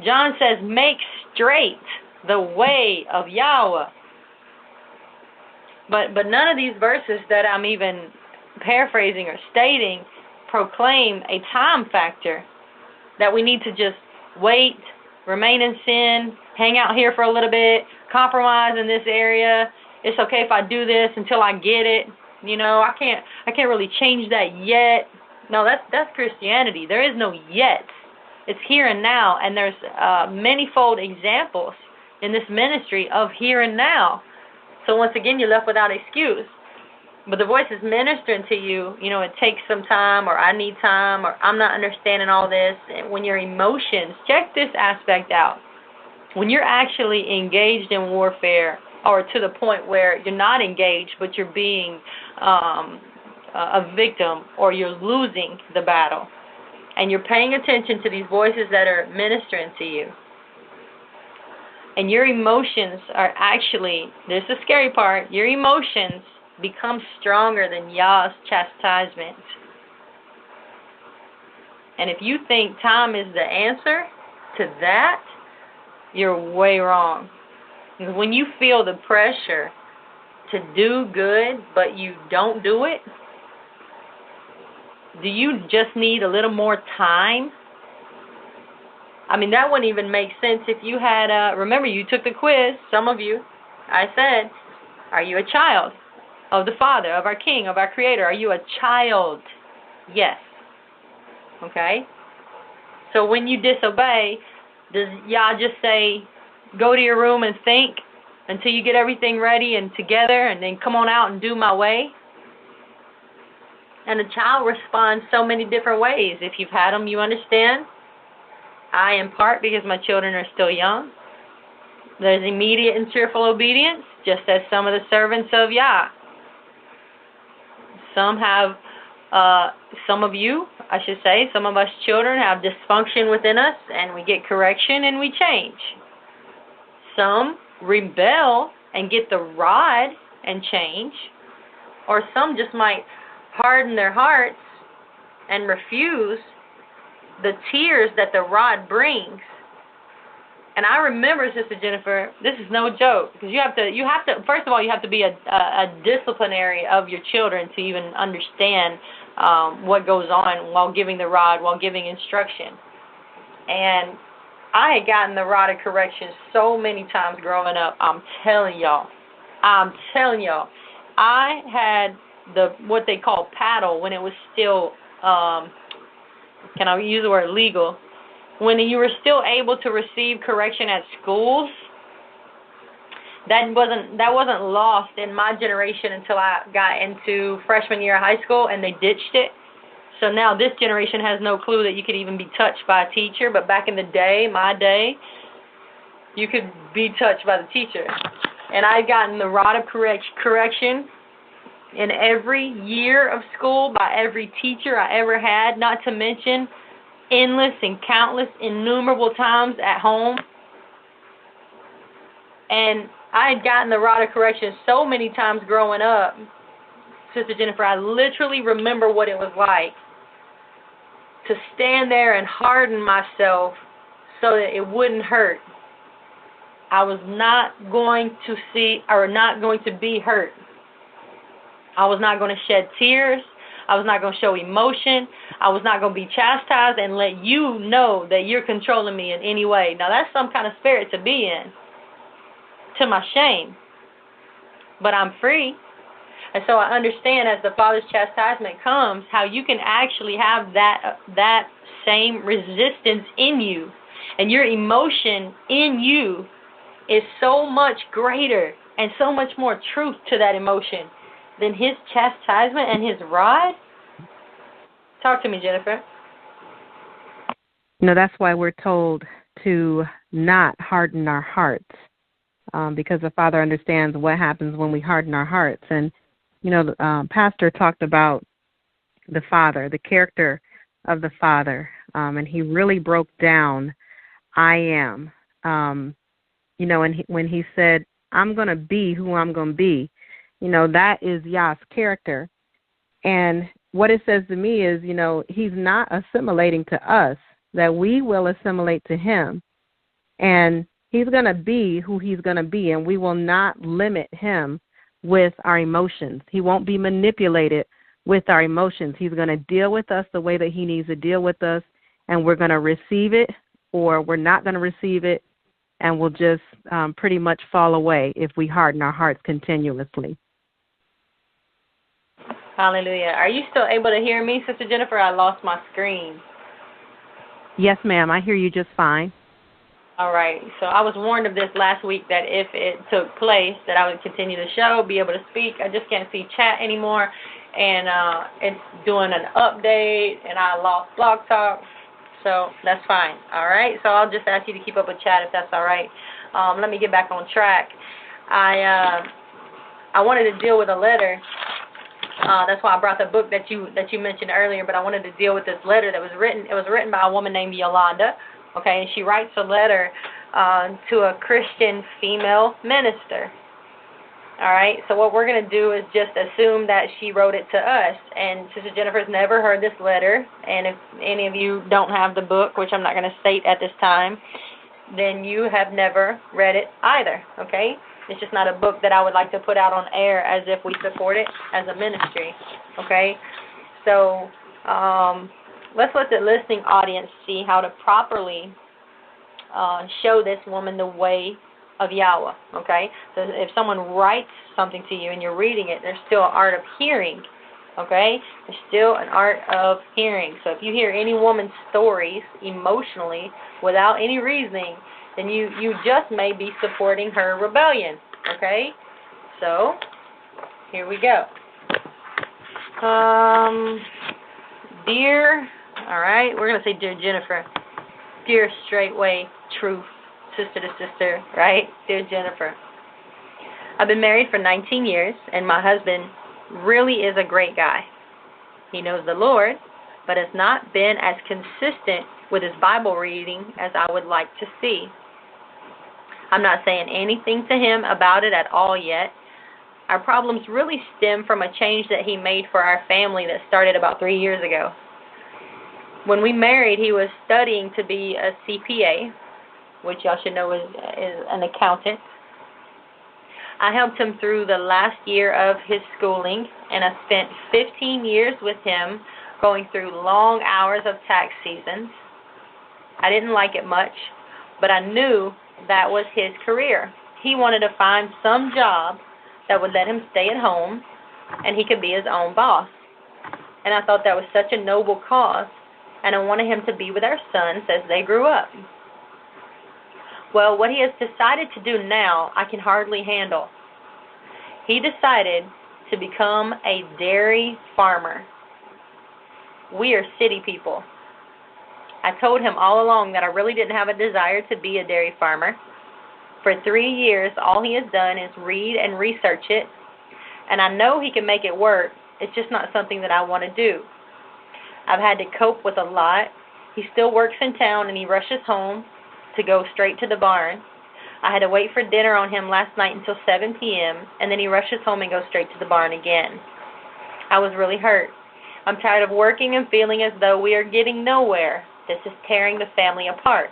John says, make straight the way of Yahweh. But none of these verses that I'm even paraphrasing or stating proclaim a time factor that we need to just wait, remain in sin, hang out here for a little bit, compromise in this area. It's okay if I do this until I get it. You know, I can't really change that yet. No, that's Christianity. There is no yet. It's here and now, and there's manyfold examples in this ministry of here and now. So once again, you're left without excuse. But the voice is ministering to you, you know, it takes some time, or I need time, or I'm not understanding all this. And when your emotions, check this aspect out. When you're actually engaged in warfare, or to the point where you're not engaged, but you're being a victim, or you're losing the battle, and you're paying attention to these voices that are ministering to you, and your emotions are actually, this is the scary part, your emotions become stronger than Yah's chastisement. And if you think time is the answer to that, you're way wrong. Because when you feel the pressure to do good, but you don't do it, do you just need a little more time? I mean, that wouldn't even make sense if you had, remember, you took the quiz, some of you. I said, are you a child of the Father, of our King, of our Creator? Are you a child? Yes. Okay? So when you disobey, does Yah just say, go to your room and think until you get everything ready and together, and then come on out and do my way? And the child responds so many different ways. If you've had them, you understand. I impart because my children are still young. There's immediate and cheerful obedience, just as some of the servants of Yah. Some have, some of you, I should say, some of us children have dysfunction within us, and we get correction and we change. Some rebel and get the rod and change, or some just might harden their hearts and refuse the tears that the rod brings. And I remember, Sister Jennifer, this is no joke, because you have to, first of all, you have to be a disciplinary of your children to even understand what goes on while giving the rod, while giving instruction. And I had gotten the rod of correction so many times growing up. I'm telling y'all. I had what they call paddle when it was still, can I use the word legal? When you were still able to receive correction at schools, that wasn't lost in my generation until I got into freshman year of high school, and they ditched it. So now this generation has no clue that you could even be touched by a teacher. But back in the day, my day, you could be touched by the teacher. And I'd gotten the rod of correction in every year of school by every teacher I ever had, not to mention endless and countless, innumerable times at home. And I had gotten the rod of correction so many times growing up, Sister Jennifer, I literally remember what it was like to stand there and harden myself so that it wouldn't hurt. I was not going to be hurt. I was not going to shed tears. I was not going to show emotion. I was not going to be chastised and let you know that you're controlling me in any way. Now, that's some kind of spirit to be in, to my shame. But I'm free. And so I understand as the Father's chastisement comes, how you can actually have that same resistance in you. And your emotion in you is so much greater and so much more truth to that emotion than his chastisement and his rod. Talk to me, Jennifer. That's why we're told to not harden our hearts, because the Father understands what happens when we harden our hearts. And Pastor talked about the Father, the character of the Father, and he really broke down I am. And when he said, I'm going to be who I'm going to be, that is Yah's character. And what it says to me is, he's not assimilating to us, that we will assimilate to him. And he's going to be who he's going to be, and we will not limit him with our emotions. He won't be manipulated with our emotions. He's going to deal with us the way that he needs to deal with us, and we're going to receive it or we're not going to receive it, and we'll just pretty much fall away if we harden our hearts continuously. Hallelujah. Are you still able to hear me, Sister Jennifer? I lost my screen. Yes, ma'am. I hear you just fine. All right. So I was warned of this last week that if it took place, that I would continue the show, be able to speak. I just can't see chat anymore, and it's doing an update, and I lost Blog Talk. So that's fine. All right. So I'll just ask you to keep up with chat if that's all right. Let me get back on track. I wanted to deal with a letter. That's why I brought the book that you mentioned earlier. But I wanted to deal with this letter that was written. It was written by a woman named Yolanda. Okay, and she writes a letter to a Christian female minister. All right, so what we're going to do is just assume that she wrote it to us. And Sister Jennifer's never heard this letter. And if any of you don't have the book, which I'm not going to state at this time, then you have never read it either. Okay, it's just not a book that I would like to put out on air as if we support it as a ministry. Okay, so let's let the listening audience see how to properly show this woman the way of Yahweh, okay? So if someone writes something to you and you're reading it, there's still an art of hearing, okay? There's still an art of hearing. So if you hear any woman's stories emotionally without any reasoning, then you just may be supporting her rebellion, okay? So here we go. Dear, all right, we're going to say Dear Jennifer. Dear Straitway Truth, sister to sister, right? Dear Jennifer, I've been married for 19 years, and my husband really is a great guy. He knows the Lord, but has not been as consistent with his Bible reading as I would like to see. I'm not saying anything to him about it at all yet. Our problems really stem from a change that he made for our family that started about 3 years ago. When we married, he was studying to be a CPA, which y'all should know is an accountant. I helped him through the last year of his schooling, and I spent 15 years with him going through long hours of tax seasons. I didn't like it much, but I knew that was his career. He wanted to find some job that would let him stay at home and he could be his own boss. And I thought that was such a noble cause, and I wanted him to be with our sons as they grew up. Well, what he has decided to do now, I can hardly handle. He decided to become a dairy farmer. We are city people. I told him all along that I really didn't have a desire to be a dairy farmer. For 3 years, all he has done is read and research it, and I know he can make it work. It's just not something that I want to do. I've had to cope with a lot. He still works in town, and he rushes home to go straight to the barn. I had to wait for dinner on him last night until 7 p.m., and then he rushes home and goes straight to the barn again. I was really hurt. I'm tired of working and feeling as though we are getting nowhere. This is tearing the family apart.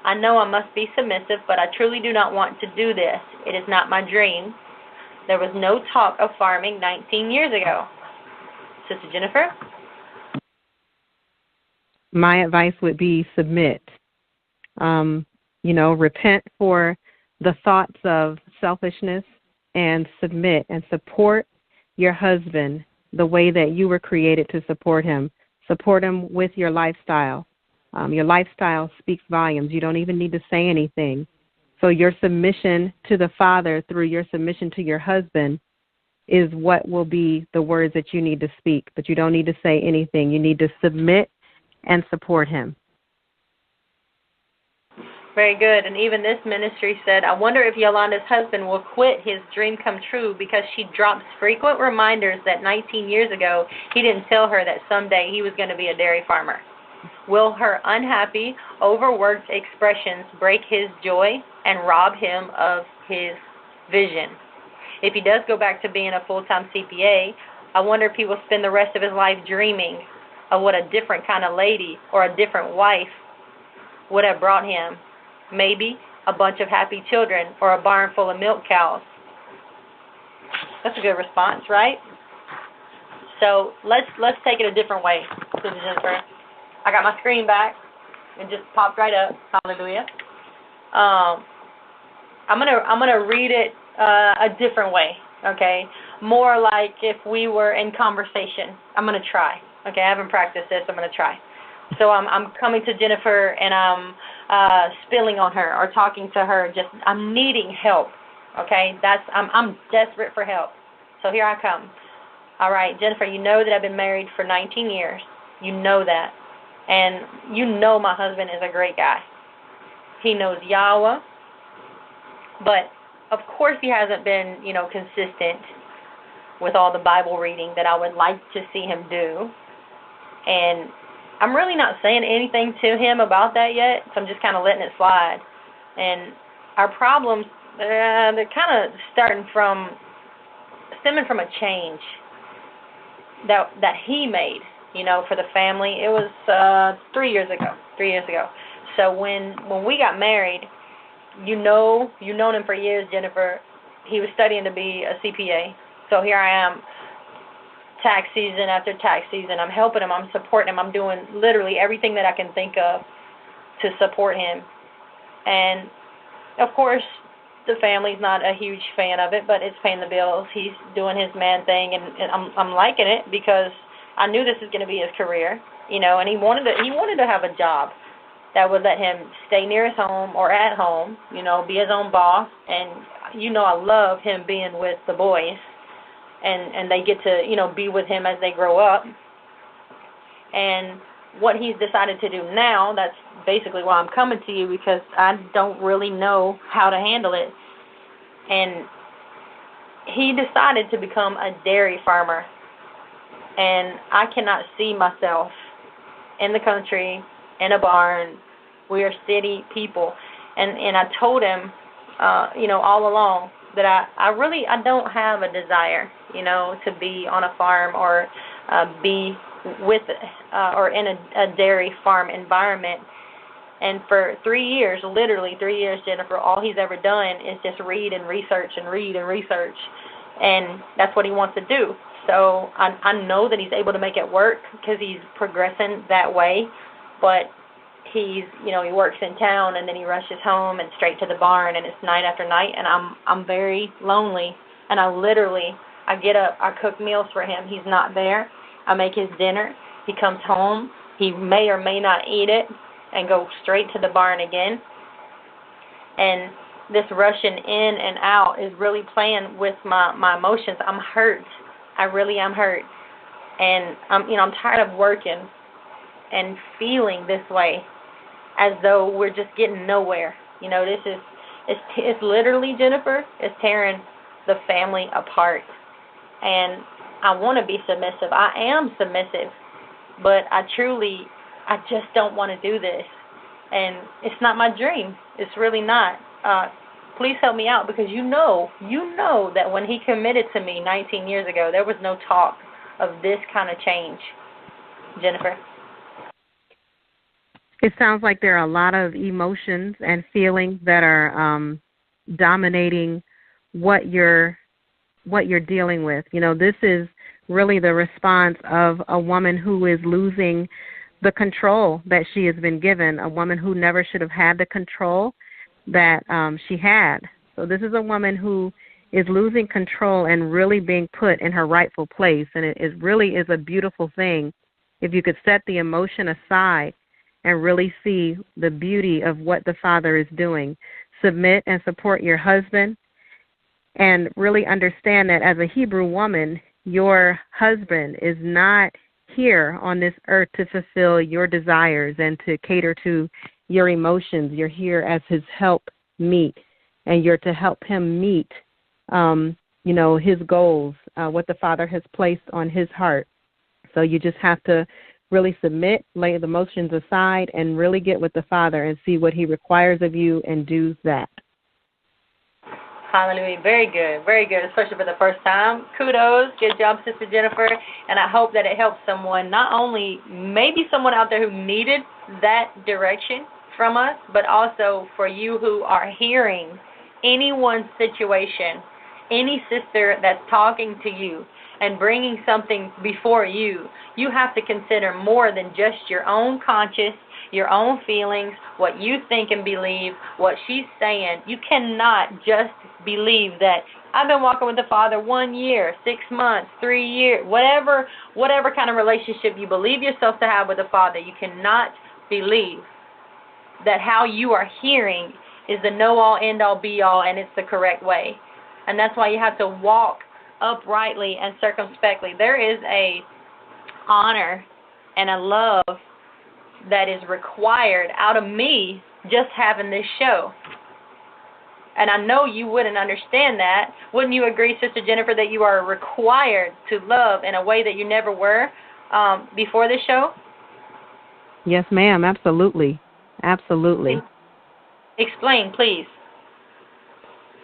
I know I must be submissive, but I truly do not want to do this. It is not my dream. There was no talk of farming 19 years ago. Sister Jennifer? My advice would be submit. Repent for the thoughts of selfishness and submit and support your husband the way that you were created to support him. Support him with your lifestyle. Your lifestyle speaks volumes. You don't even need to say anything. So your submission to the Father through your submission to your husband is what will be the words that you need to speak. But you don't need to say anything. You need to submit and support him. Very good. And even this ministry said, I wonder if Yolanda's husband will quit his dream come true because she drops frequent reminders that 19 years ago he didn't tell her that someday he was going to be a dairy farmer. Will her unhappy, overworked expressions break his joy and rob him of his vision? If he does go back to being a full-time CPA, I wonder if he will spend the rest of his life dreaming of what a different kind of lady or a different wife would have brought him. Maybe a bunch of happy children or a barn full of milk cows. That's a good response, right? So let's take it a different way, Sister Jennifer. I got my screen back. It just popped right up. Hallelujah. I'm gonna read it a different way. Okay, more like if we were in conversation. I'm gonna try. Okay, I haven't practiced this. I'm gonna try. So I'm coming to Jennifer and I'm spilling on her or talking to her. Just I'm needing help. Okay, I'm desperate for help. So here I come. All right, Jennifer, you know that I've been married for 19 years. You know that. And you know my husband is a great guy. He knows Yahweh. But, of course, he hasn't been, consistent with all the Bible reading that I would like to see him do. And I'm really not saying anything to him about that yet, so I'm just kind of letting it slide. And our problems, they're kind of stemming from a change that he made, for the family. It was 3 years ago. 3 years ago. So when we got married, you've known him for years, Jennifer. He was studying to be a CPA. So here I am, tax season after tax season. I'm helping him. I'm supporting him. I'm doing literally everything that I can think of to support him. And, of course, the family's not a huge fan of it, but it's paying the bills. He's doing his man thing, and I'm liking it because I knew this was going to be his career, and he wanted to have a job that would let him stay near his home or at home, be his own boss. And, I love him being with the boys. And they get to, be with him as they grow up. And what he's decided to do now, that's basically why I'm coming to you, because I don't really know how to handle it. And he decided to become a dairy farmer. And I cannot see myself in the country, in a barn. We are city people. And I told him, all along, that I don't have a desire, to be on a farm or be with or in a dairy farm environment. And for 3 years, literally 3 years, Jennifer, all he's ever done is just read and research and read and research. And that's what he wants to do. So I know that he's able to make it work because he's progressing that way. But he's, he works in town and then he rushes home and straight to the barn, and it's night after night, and I'm very lonely. And I get up, I cook meals for him. He's not there. I make his dinner. He comes home. He may or may not eat it and go straight to the barn again. And this rushing in and out is really playing with my emotions. I'm hurt. I really am hurt. And I'm tired of working and feeling this way as though we're just getting nowhere. It's literally, Jennifer, it's tearing the family apart. And I want to be submissive. I am submissive, but I just don't want to do this. And it's not my dream. It's really not. Please help me out, because you know that when he committed to me 19 years ago, there was no talk of this kind of change. Jennifer? It sounds like there are a lot of emotions and feelings that are dominating what you're dealing with. This is really the response of a woman who is losing the control that she has been given, a woman who never should have had the control that she had. So this is a woman who is losing control and really being put in her rightful place. And it really is a beautiful thing if you could set the emotion aside and really see the beauty of what the Father is doing. Submit and support your husband, and really understand that as a Hebrew woman, your husband is not here on this earth to fulfill your desires and to cater to your emotions. You're here as his helpmeet, and you're to help him meet, his goals, what the Father has placed on his heart. So you just have to really submit, lay the emotions aside, and really get with the Father and see what he requires of you and do that. Hallelujah. Very good, especially for the first time. Kudos. Good job, Sister Jennifer. And I hope that it helps someone, not only maybe someone out there who needed that direction from us, but also for you who are hearing anyone's situation, any sister that's talking to you and bringing something before you. You have to consider more than just your own conscience, your own feelings, what you think and believe, what she's saying. You cannot just believe that I've been walking with the Father 1 year, 6 months, 3 years, whatever kind of relationship you believe yourself to have with the Father. You cannot believe that how you are hearing is the know-all, end-all, be-all, and it's the correct way. And that's why you have to walk uprightly and circumspectly. There is a honor and a love that is required out of me just having this show. And I know you wouldn't understand that. Wouldn't you agree, Sister Jennifer, that you are required to love in a way that you never were before this show? Yes, ma'am. Absolutely. Absolutely. Explain, please.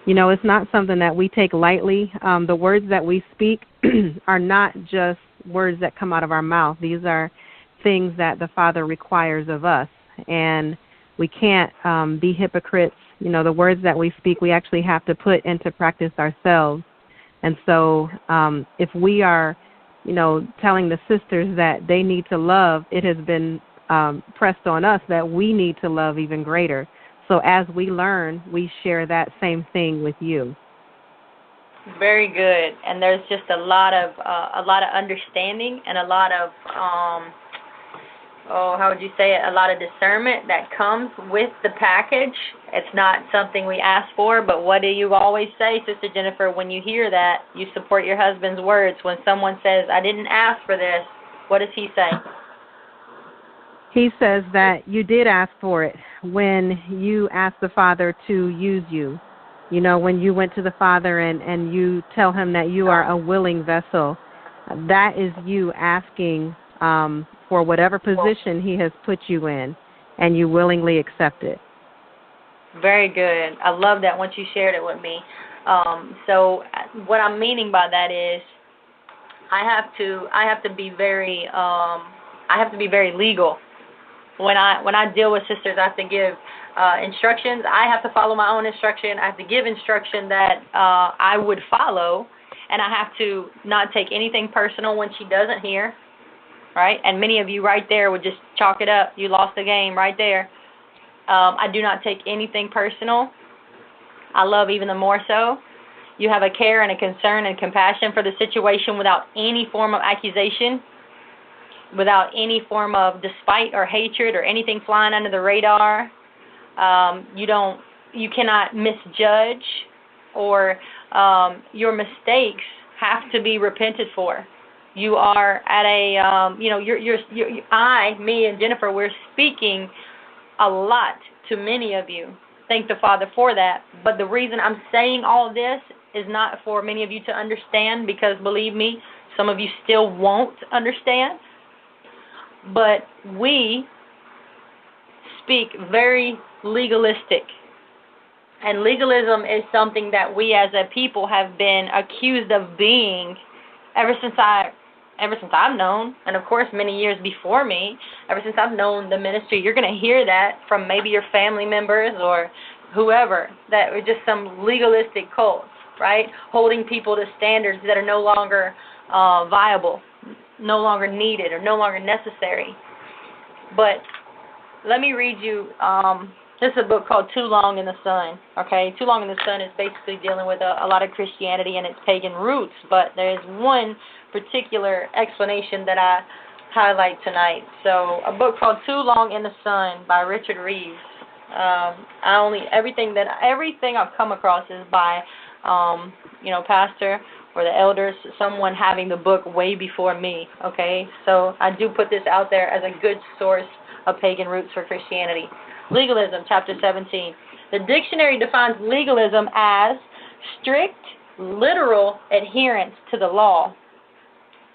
It's not something that we take lightly. The words that we speak are not just words that come out of our mouth. These are things that the Father requires of us. And we can't be hypocrites. The words that we speak, we actually have to put into practice ourselves. And so if we are, telling the sisters that they need to love, it has been pressed on us that we need to love even greater. So as we learn, we share that same thing with you. Very good. And there's just a lot of understanding and a lot of how would you say it? A lot of discernment that comes with the package. It's not something we ask for, but what do you always say, Sister Jennifer, when you hear that? You support your husband's words. When someone says, I didn't ask for this, what does he say? He says that you did ask for it when you asked the Father to use you. When you went to the Father and you tell him that you are a willing vessel, that is you asking for whatever position he has put you in, and you willingly accept it. Very good. I love that once you shared it with me. So what I'm meaning by that is I have to be very legal when I deal with sisters, I have to give instructions. I have to follow my own instruction. I have to give instruction that I would follow, and I have to not take anything personal when she doesn't hear, right? And many of you right there would just chalk it up. You lost the game right there. I do not take anything personal. I love even the more so. You have a care and a concern and compassion for the situation without any form of accusation, without any form of despite or hatred or anything flying under the radar. You cannot misjudge, or your mistakes have to be repented for. You are at a, me and Jennifer, we're speaking a lot to many of you. Thank the Father for that. But the reason I'm saying all this is not for many of you to understand, because believe me, some of you still won't understand. But we speak very legalistic. And legalism is something that we as a people have been accused of being ever since I've known, and of course many years before me, ever since I've known the ministry. You're going to hear that from maybe your family members or whoever, that we're just some legalistic cults, right? Holding people to standards that are no longer viable, no longer needed, or no longer necessary. But let me read you, this is a book called Too Long in the Sun, okay? Too Long in the Sun is basically dealing with a lot of Christianity and its pagan roots, but there's one particular explanation that I highlight tonight. So a book called Too Long in the Sun by Richard Reeves. Everything I've come across is by, pastor or the elders, someone having the book way before me, okay? So I do put this out there as a good source of pagan roots for Christianity. Legalism, chapter 17. The dictionary defines legalism as strict, literal adherence to the law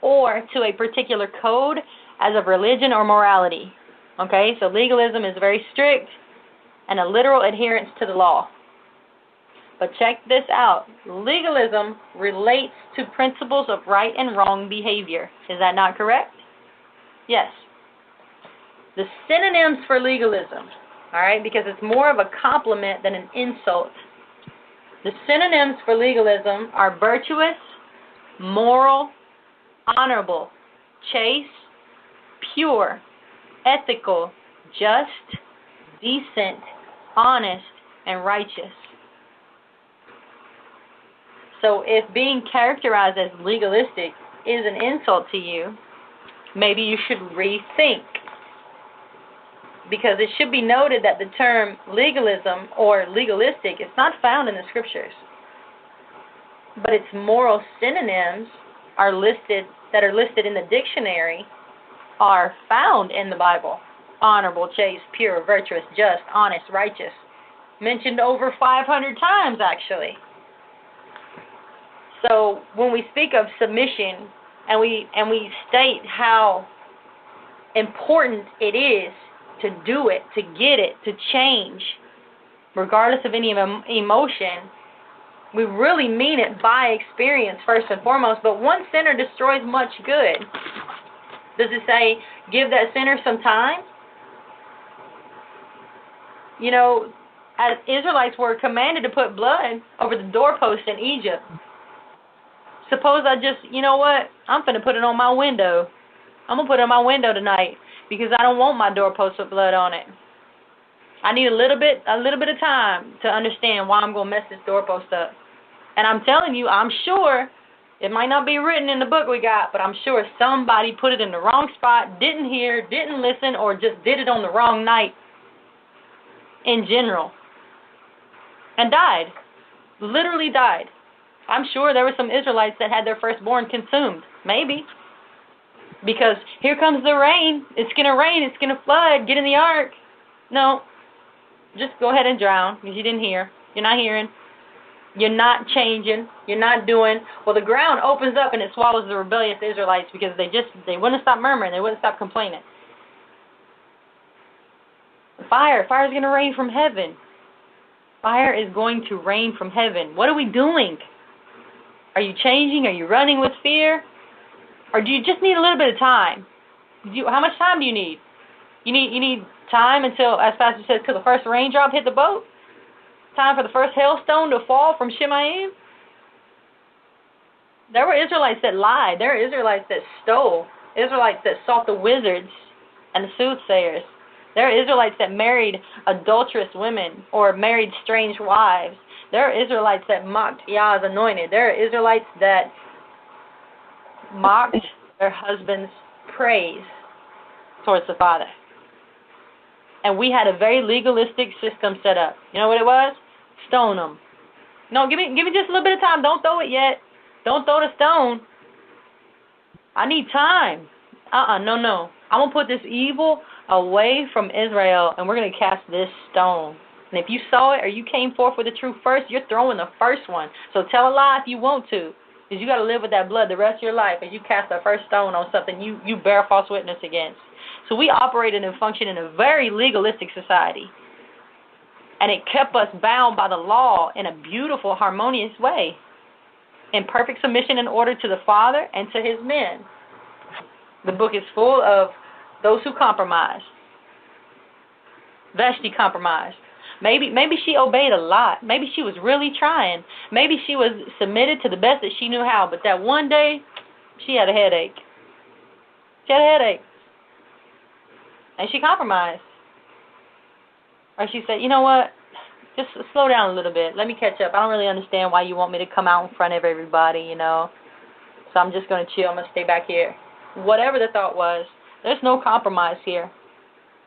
or to a particular code as of religion or morality. Okay, so legalism is very strict and a literal adherence to the law. But check this out. Legalism relates to principles of right and wrong behavior. Is that not correct? Yes. The synonyms for legalism, all right, because it's more of a compliment than an insult. The synonyms for legalism are virtuous, moral, honorable, chaste, pure, ethical, just, decent, honest, and righteous. So if being characterized as legalistic is an insult to you, maybe you should rethink. Because it should be noted that the term legalism or legalistic is not found in the scriptures. But its moral synonyms are listed in the dictionary are found in the Bible. Honorable, chaste, pure, virtuous, just, honest, righteous. Mentioned over 500 times actually. So when we speak of submission and we state how important it is to do it, to get it, to change, regardless of any emotion, we really mean it by experience first and foremost. But one sinner destroys much good. Does it say give that sinner some time? As Israelites were commanded to put blood over the doorpost in Egypt. Suppose I just, I'm going to put it on my window. I'm going to put it on my window tonight because I don't want my doorpost with blood on it. I need a little bit of time to understand why I'm going to mess this doorpost up. And I'm telling you, I'm sure, it might not be written in the book we got, but I'm sure somebody put it in the wrong spot, didn't hear, didn't listen, or just did it on the wrong night in general. And died. Literally died. I'm sure there were some Israelites that had their firstborn consumed. Maybe. Because here comes the rain. It's going to rain. It's going to flood. Get in the ark. No. Just go ahead and drown because you didn't hear. You're not hearing. You're not changing. You're not doing. Well, the ground opens up and it swallows the rebellious Israelites because they wouldn't stop murmuring. They wouldn't stop complaining. Fire. Fire is going to rain from heaven. Fire is going to rain from heaven. What are we doing? Are you changing? Are you running with fear? Or do you just need a little bit of time? How much time do you need? You need time until, as Pastor said, till the first raindrop hit the boat? Time for the first hailstone to fall from Shemayim? There were Israelites that lied. There are Israelites that stole. Israelites that sought the wizards and the soothsayers. There are Israelites that married adulterous women or married strange wives. There are Israelites that mocked Yah's anointed. There are Israelites that mocked their husband's praise towards the Father. And we had a very legalistic system set up. You know what it was? Stone them. No, give me just a little bit of time. Don't throw it yet. Don't throw the stone. I need time. No. I'm going to put this evil away from Israel, and we're going to cast this stone. And if you saw it or you came forth with the truth first, you're throwing the first one. So tell a lie if you want to, because you got to live with that blood the rest of your life as you cast the first stone on something you bear false witness against. So we operated and functioned in a very legalistic society. And it kept us bound by the law in a beautiful, harmonious way, in perfect submission and order to the Father and to his men. The book is full of those who compromised. Vashti compromised. Maybe she obeyed a lot. Maybe she was really trying. Maybe she was submitted to the best that she knew how. But that one day, she had a headache. She had a headache. And she compromised. Or she said, you know what? Just slow down a little bit. Let me catch up. I don't really understand why you want me to come out in front of everybody, you know. So I'm just going to chill. I'm going to stay back here. Whatever the thought was, there's no compromise here.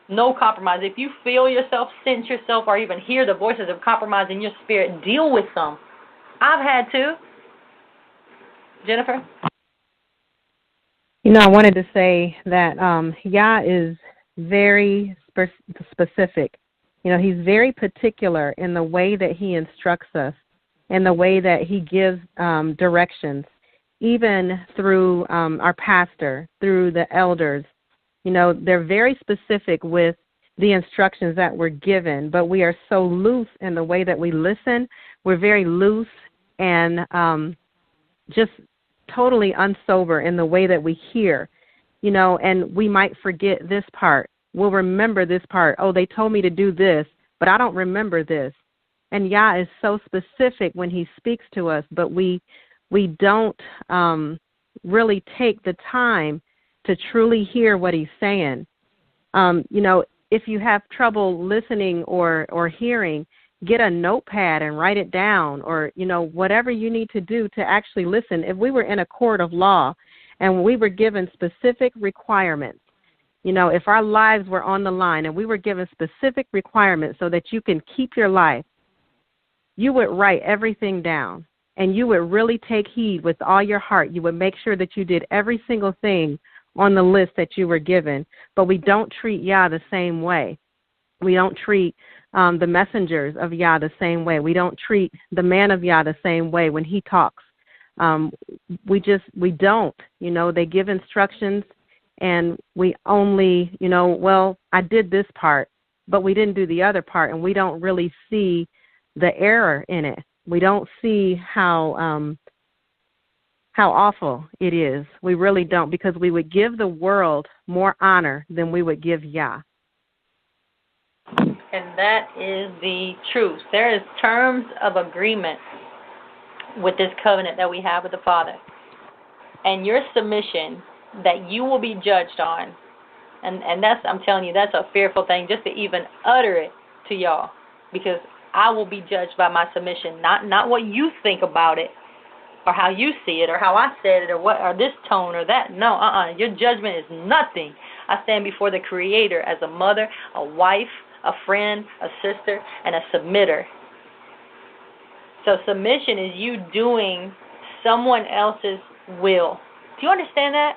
No compromise. If you feel yourself, sense yourself, or even hear the voices of compromise in your spirit, deal with them. I've had to. Jennifer? You know, I wanted to say that Yah is very specific. You know, he's very particular in the way that he instructs us, in the way that he gives directions, even through our pastor, through the elders. You know, they're very specific with the instructions that we're given, but we are so loose in the way that we listen. We're very loose and just totally unsober in the way that we hear, you know, and we might forget this part. We'll remember this part. Oh, they told me to do this, but I don't remember this. And Yah is so specific when he speaks to us, but we don't really take the time to truly hear what he's saying. You know, if you have trouble listening or hearing, get a notepad and write it down, or, you know, whatever you need to do to actually listen. If we were in a court of law and we were given specific requirements, you know, if our lives were on the line and we were given specific requirements so that you can keep your life, you would write everything down and you would really take heed with all your heart. You would make sure that you did every single thing on the list that you were given. But we don't treat Yah the same way. We don't treat the messengers of Yah the same way. We don't treat the man of Yah the same way when he talks. We don't. You know, they give instructions and we only, you know, well, I did this part, but we didn't do the other part, and we don't really see the error in it. We don't see how awful it is. We really don't, because we would give the world more honor than we would give Yah. And that is the truth. There is terms of agreement with this covenant that we have with the Father. And your submission that you will be judged on, and that's, I'm telling you, that's a fearful thing just to even utter it to y'all, because I will be judged by my submission, not what you think about it, or how you see it, or how I said it, or what, or this tone, or that. No, your judgment is nothing. I stand before the Creator as a mother, a wife, a friend, a sister, and a submitter. So submission is you doing someone else's will. Do you understand that?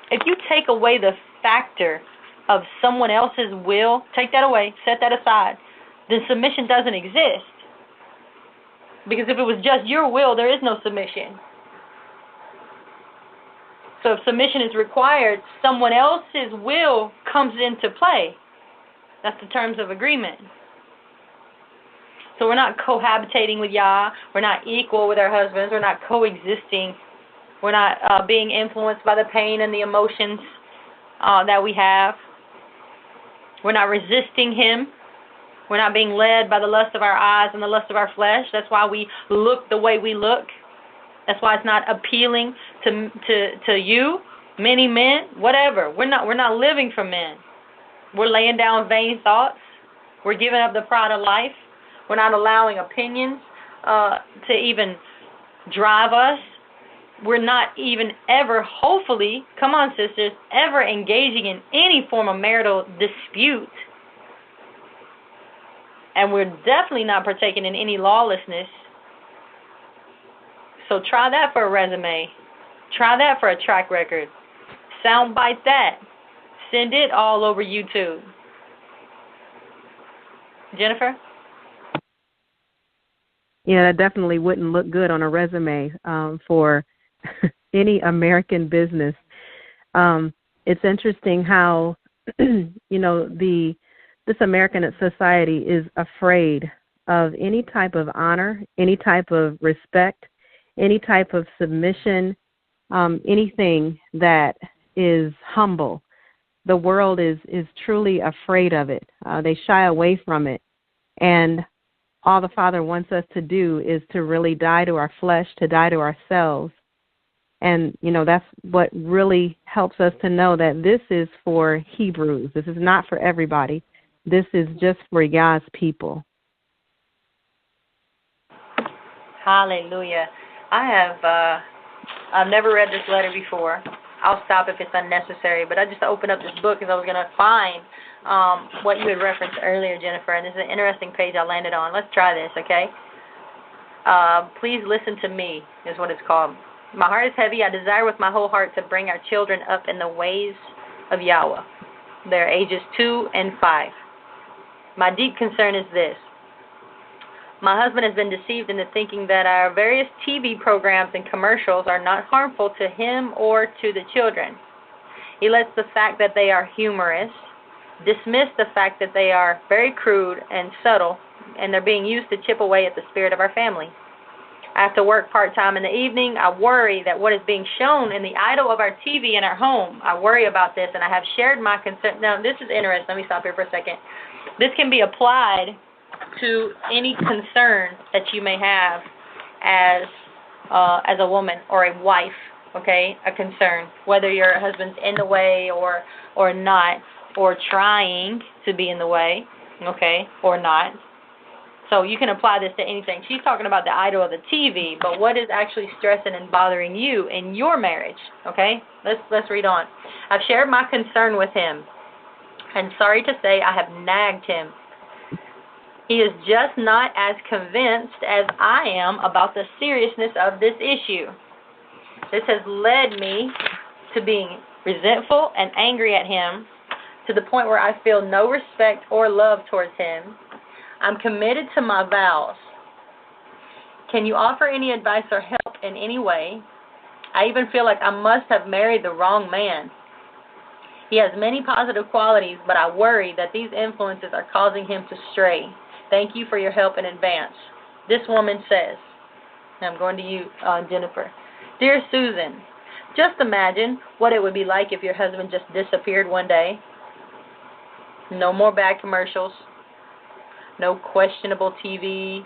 If you take away the factor of someone else's will, take that away, set that aside, then submission doesn't exist. Because if it was just your will, there is no submission. So if submission is required, someone else's will comes into play. That's the terms of agreement. So we're not cohabitating with Yah. We're not equal with our husbands. We're not coexisting. We're not being influenced by the pain and the emotions that we have. We're not resisting him. We're not being led by the lust of our eyes and the lust of our flesh. That's why we look the way we look. That's why it's not appealing to you, many men, whatever. We're not living for men. We're laying down vain thoughts. We're giving up the pride of life. We're not allowing opinions to even drive us. We're not even ever, hopefully, come on sisters, ever engaging in any form of marital dispute. And we're definitely not partaking in any lawlessness. So try that for a resume. Try that for a track record. Soundbite that. Send it all over YouTube. Jennifer? Yeah, that definitely wouldn't look good on a resume for any American business. It's interesting how, this American society is afraid of any type of honor, any type of respect, any type of submission, anything that is humble. The world is truly afraid of it. They shy away from it. And all the Father wants us to do is to really die to our flesh, to die to ourselves. And, that's what really helps us to know that this is for Hebrews. This is not for everybody. This is just for Yah's people. Hallelujah. I've never read this letter before. I'll stop if it's unnecessary, but I just opened up this book because I was going to find what you had referenced earlier, Jennifer, and this is an interesting page I landed on. Let's try this, okay? Please listen to me is what it's called. My heart is heavy. I desire with my whole heart to bring our children up in the ways of Yahweh. They're ages 2 and 5. My deep concern is this. My husband has been deceived into thinking that our various TV programs and commercials are not harmful to him or to the children. He lets the fact that they are humorous dismiss the fact that they are very crude and subtle, and they're being used to chip away at the spirit of our family. I have to work part-time in the evening. I worry that what is being shown in the idol of our TV in our home, I worry about this, and I have shared my concern. Now, this is interesting. Let me stop here for a second. This can be applied to any concern that you may have as a woman or a wife, okay, a concern, whether your husband's in the way or not, or trying to be in the way, okay, or not. So you can apply this to anything. She's talking about the idol of the TV, but what is actually stressing and bothering you in your marriage, okay? Let's read on. I've shared my concern with him, and sorry to say I have nagged him. He is just not as convinced as I am about the seriousness of this issue. This has led me to being resentful and angry at him to the point where I feel no respect or love towards him. I'm committed to my vows. Can you offer any advice or help in any way? I even feel like I must have married the wrong man. He has many positive qualities, but I worry that these influences are causing him to stray. Thank you for your help in advance. This woman says, and I'm going to you, Jennifer. Dear Susan, just imagine what it would be like if your husband just disappeared one day. No more bad commercials. No questionable TV.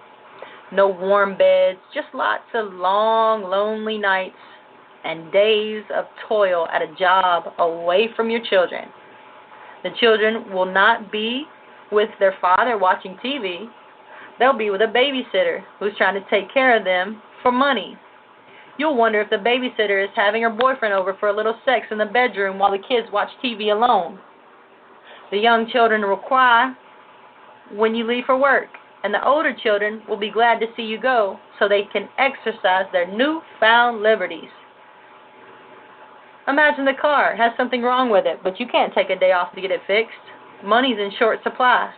No warm beds. Just lots of long, lonely nights and days of toil at a job away from your children. The children will not be with their father watching TV. They'll be with a babysitter who's trying to take care of them for money. You'll wonder if the babysitter is having her boyfriend over for a little sex in the bedroom while the kids watch TV alone. The young children will cry when you leave for work, and the older children will be glad to see you go so they can exercise their newfound liberties. Imagine the car has something wrong with it, but you can't take a day off to get it fixed. Money's in short supply.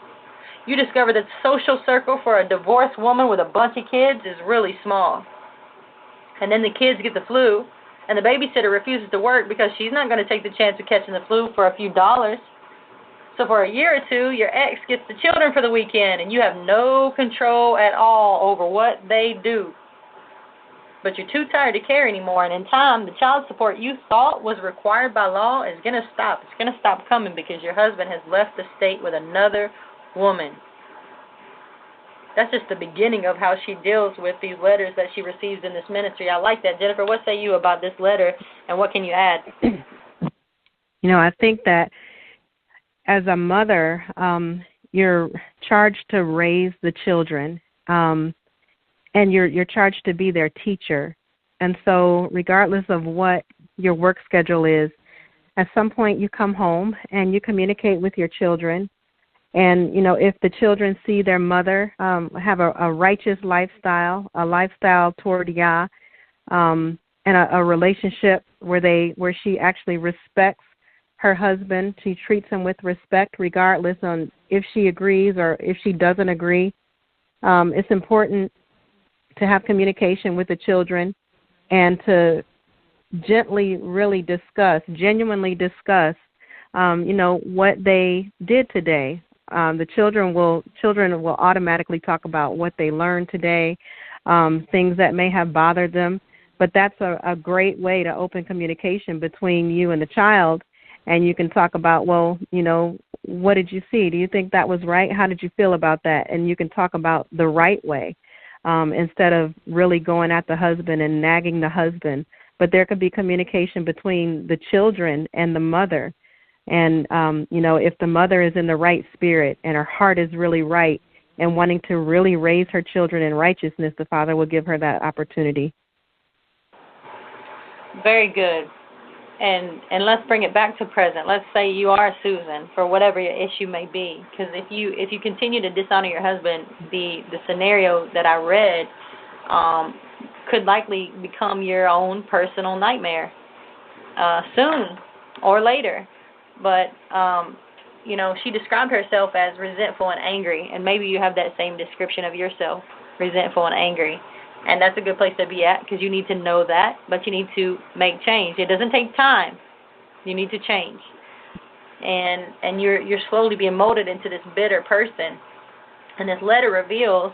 You discover that the social circle for a divorced woman with a bunch of kids is really small. And then the kids get the flu, and the babysitter refuses to work because she's not going to take the chance of catching the flu for a few dollars. So for a year or two, your ex gets the children for the weekend, and you have no control at all over what they do. but you're too tired to care anymore, and in time, the child support you thought was required by law is going to stop. It's going to stop coming because your husband has left the state with another woman. That's just the beginning of how she deals with these letters that she receives in this ministry. I like that. Jennifer, what say you about this letter, and what can you add? I think that as a mother, you're charged to raise the children, and you're charged to be their teacher. And so regardless of what your work schedule is, at some point you come home and you communicate with your children. And, if the children see their mother have a righteous lifestyle, a lifestyle toward Yah, and a relationship where she actually respects her husband, she treats him with respect regardless on if she agrees or if she doesn't agree. It's important to have communication with the children and to genuinely discuss, what they did today. The children will automatically talk about what they learned today, things that may have bothered them. But that's a great way to open communication between you and the child, and you can talk about, what did you see? Do you think that was right? How did you feel about that? And you can talk about the right way instead of really going at the husband and nagging the husband. But there could be communication between the children and the mother. And, if the mother is in the right spirit and her heart is really right and wanting to really raise her children in righteousness, the Father will give her that opportunity. Very good. And let's bring it back to present. Let's say you are Susan, for whatever your issue may be. Because if you continue to dishonor your husband, the scenario that I read could likely become your own personal nightmare soon or later. But, she described herself as resentful and angry, and maybe you have that same description of yourself, resentful and angry. And that's a good place to be at because you need to know that, but you need to make change. It doesn't take time. You need to change. And you're slowly being molded into this bitter person. And this letter reveals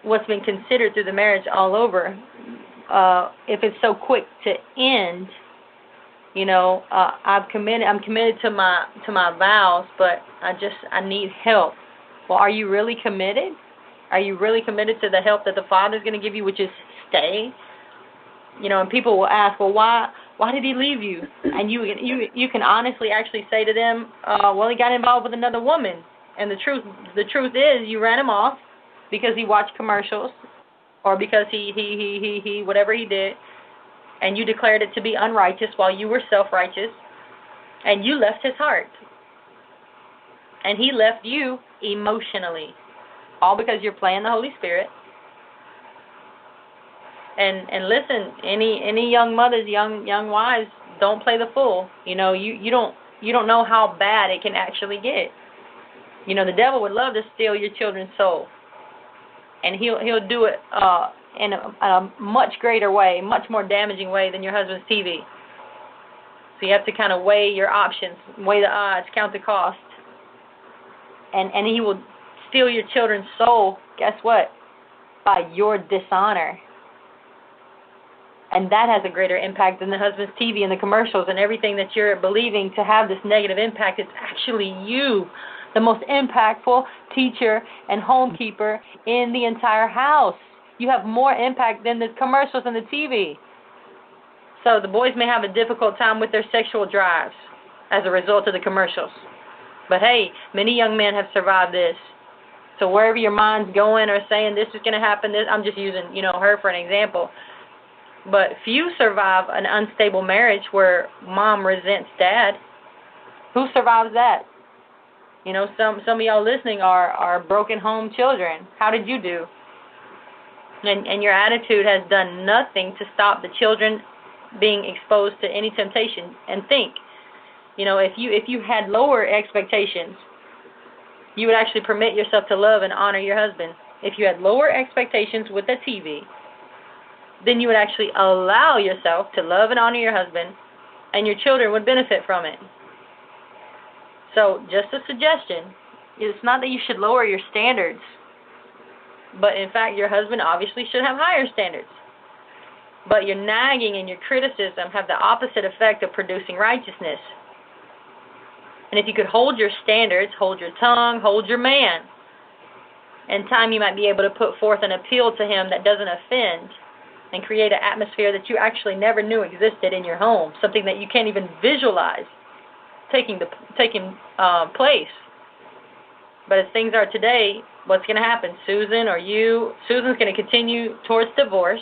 what's been considered through the marriage all over. If it's so quick to end, I'm committed to my vows, but I need help. Well, are you really committed? Are you really committed to the help that the Father's going to give you, which is stay? And people will ask, well, why did he leave you? And you can honestly actually say to them, well, he got involved with another woman. And the truth is, you ran him off because he watched commercials, or because he whatever he did, and you declared it to be unrighteous while you were self-righteous, and you left his heart, and he left you emotionally. All because you're playing the Holy Spirit. And listen, any young mothers, young wives, don't play the fool. You don't know how bad it can actually get. The devil would love to steal your children's soul, and he'll do it in a much greater way, much more damaging way than your husband's TV. So you have to kind of weigh your options, weigh the odds, count the cost, and he will steal your children's soul, guess what? By your dishonor. And that has a greater impact than the husband's TV and the commercials and everything that you're believing to have this negative impact. It's actually you, the most impactful teacher and homekeeper in the entire house. You have more impact than the commercials and the TV. So the boys may have a difficult time with their sexual drives as a result of the commercials. But hey, many young men have survived this. So wherever your mind's going or saying this is going to happen, I'm just using, her for an example. But few survive an unstable marriage where mom resents dad. Who survives that? Some of y'all listening are broken home children. How did you do? And your attitude has done nothing to stop the children being exposed to any temptation. And think, if you had lower expectations, you would actually permit yourself to love and honor your husband. If you had lower expectations with the TV, then you would actually allow yourself to love and honor your husband, and your children would benefit from it. So just a suggestion. It's not that you should lower your standards, but in fact your husband obviously should have higher standards. But your nagging and your criticism have the opposite effect of producing righteousness. And if you could hold your standards, hold your tongue, hold your man, in time you might be able to put forth an appeal to him that doesn't offend and create an atmosphere that you actually never knew existed in your home, something that you can't even visualize taking place. But as things are today, what's going to happen? Susan's going to continue towards divorce,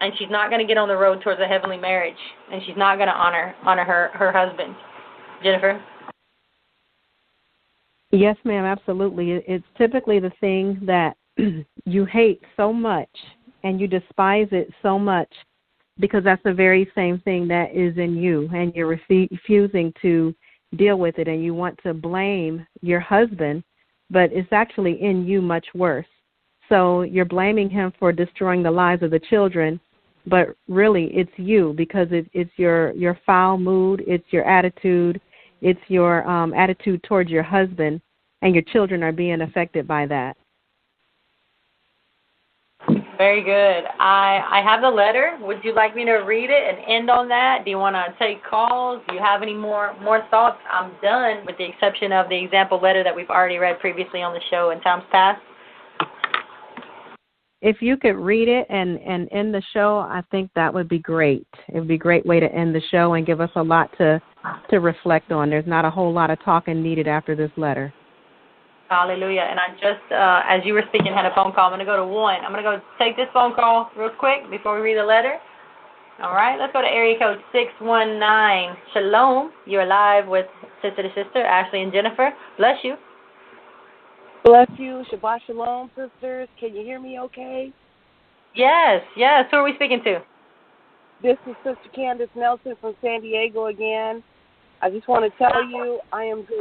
and she's not going to get on the road towards a heavenly marriage, and she's not going to honor her husband. Jennifer? Yes, ma'am, absolutely. It's typically the thing that you hate so much and you despise it so much because that's the very same thing that is in you, and you're refusing to deal with it, and you want to blame your husband, but it's actually in you much worse. So you're blaming him for destroying the lives of the children, but really it's you, because it's your foul mood, it's your attitude, it's your attitude towards your husband, and your children are being affected by that. Very good. I have the letter. Would you like me to read it and end on that? Do you want to take calls? Do you have any more thoughts? I'm done, with the exception of the example letter that we've already read previously on the show in times past. If you could read it and end the show, I think that would be great. It would be a great way to end the show and give us a lot to reflect on. There's not a whole lot of talking needed after this letter. Hallelujah. And I just, as you were speaking, had a phone call. I'm going to go to one. I'm going to go take this phone call real quick before we read the letter. All right, let's go to area code 619. Shalom. You're live with Sister to Sister, Ashley and Jennifer. Bless you. Bless you. Shabbat shalom, sisters. Can you hear me okay? Yes. Who are we speaking to? This is Sister Candace Nelson from San Diego again. I just want to tell you, I am just...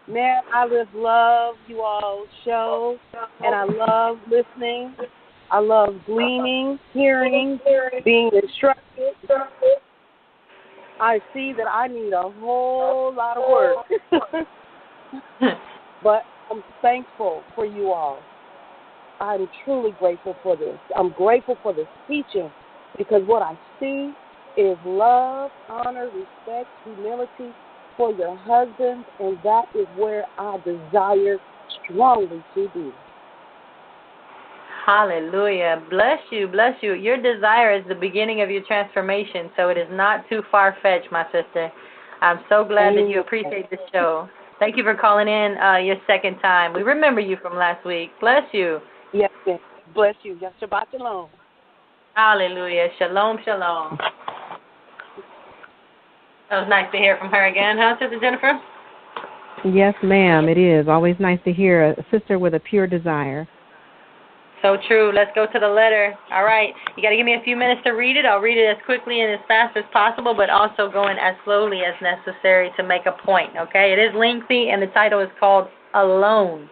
Man, I just love you all's show, and I love listening. I love gleaning, hearing, being instructed. I see that I need a whole lot of work, but I'm thankful for you all. I'm truly grateful for this. I'm grateful for this teaching, because what I see is love, honor, respect, humility for your husbands, and that is where I desire strongly to be. Hallelujah. Bless you. Your desire is the beginning of your transformation, so it is not too far-fetched, my sister. I'm so glad that you appreciate the show. Thank you for calling in your second time. We remember you from last week. Bless you. Yes, bless you. Shabbat shalom. Hallelujah. Shalom, shalom. That was nice to hear from her again, huh, Sister Jennifer? Yes, ma'am, it is. Always nice to hear a sister with a pure desire. So true. Let's go to the letter. All right. You got to give me a few minutes to read it. I'll read it as quickly and as fast as possible, but also going as slowly as necessary to make a point, okay? It is lengthy, and the title is called Alone.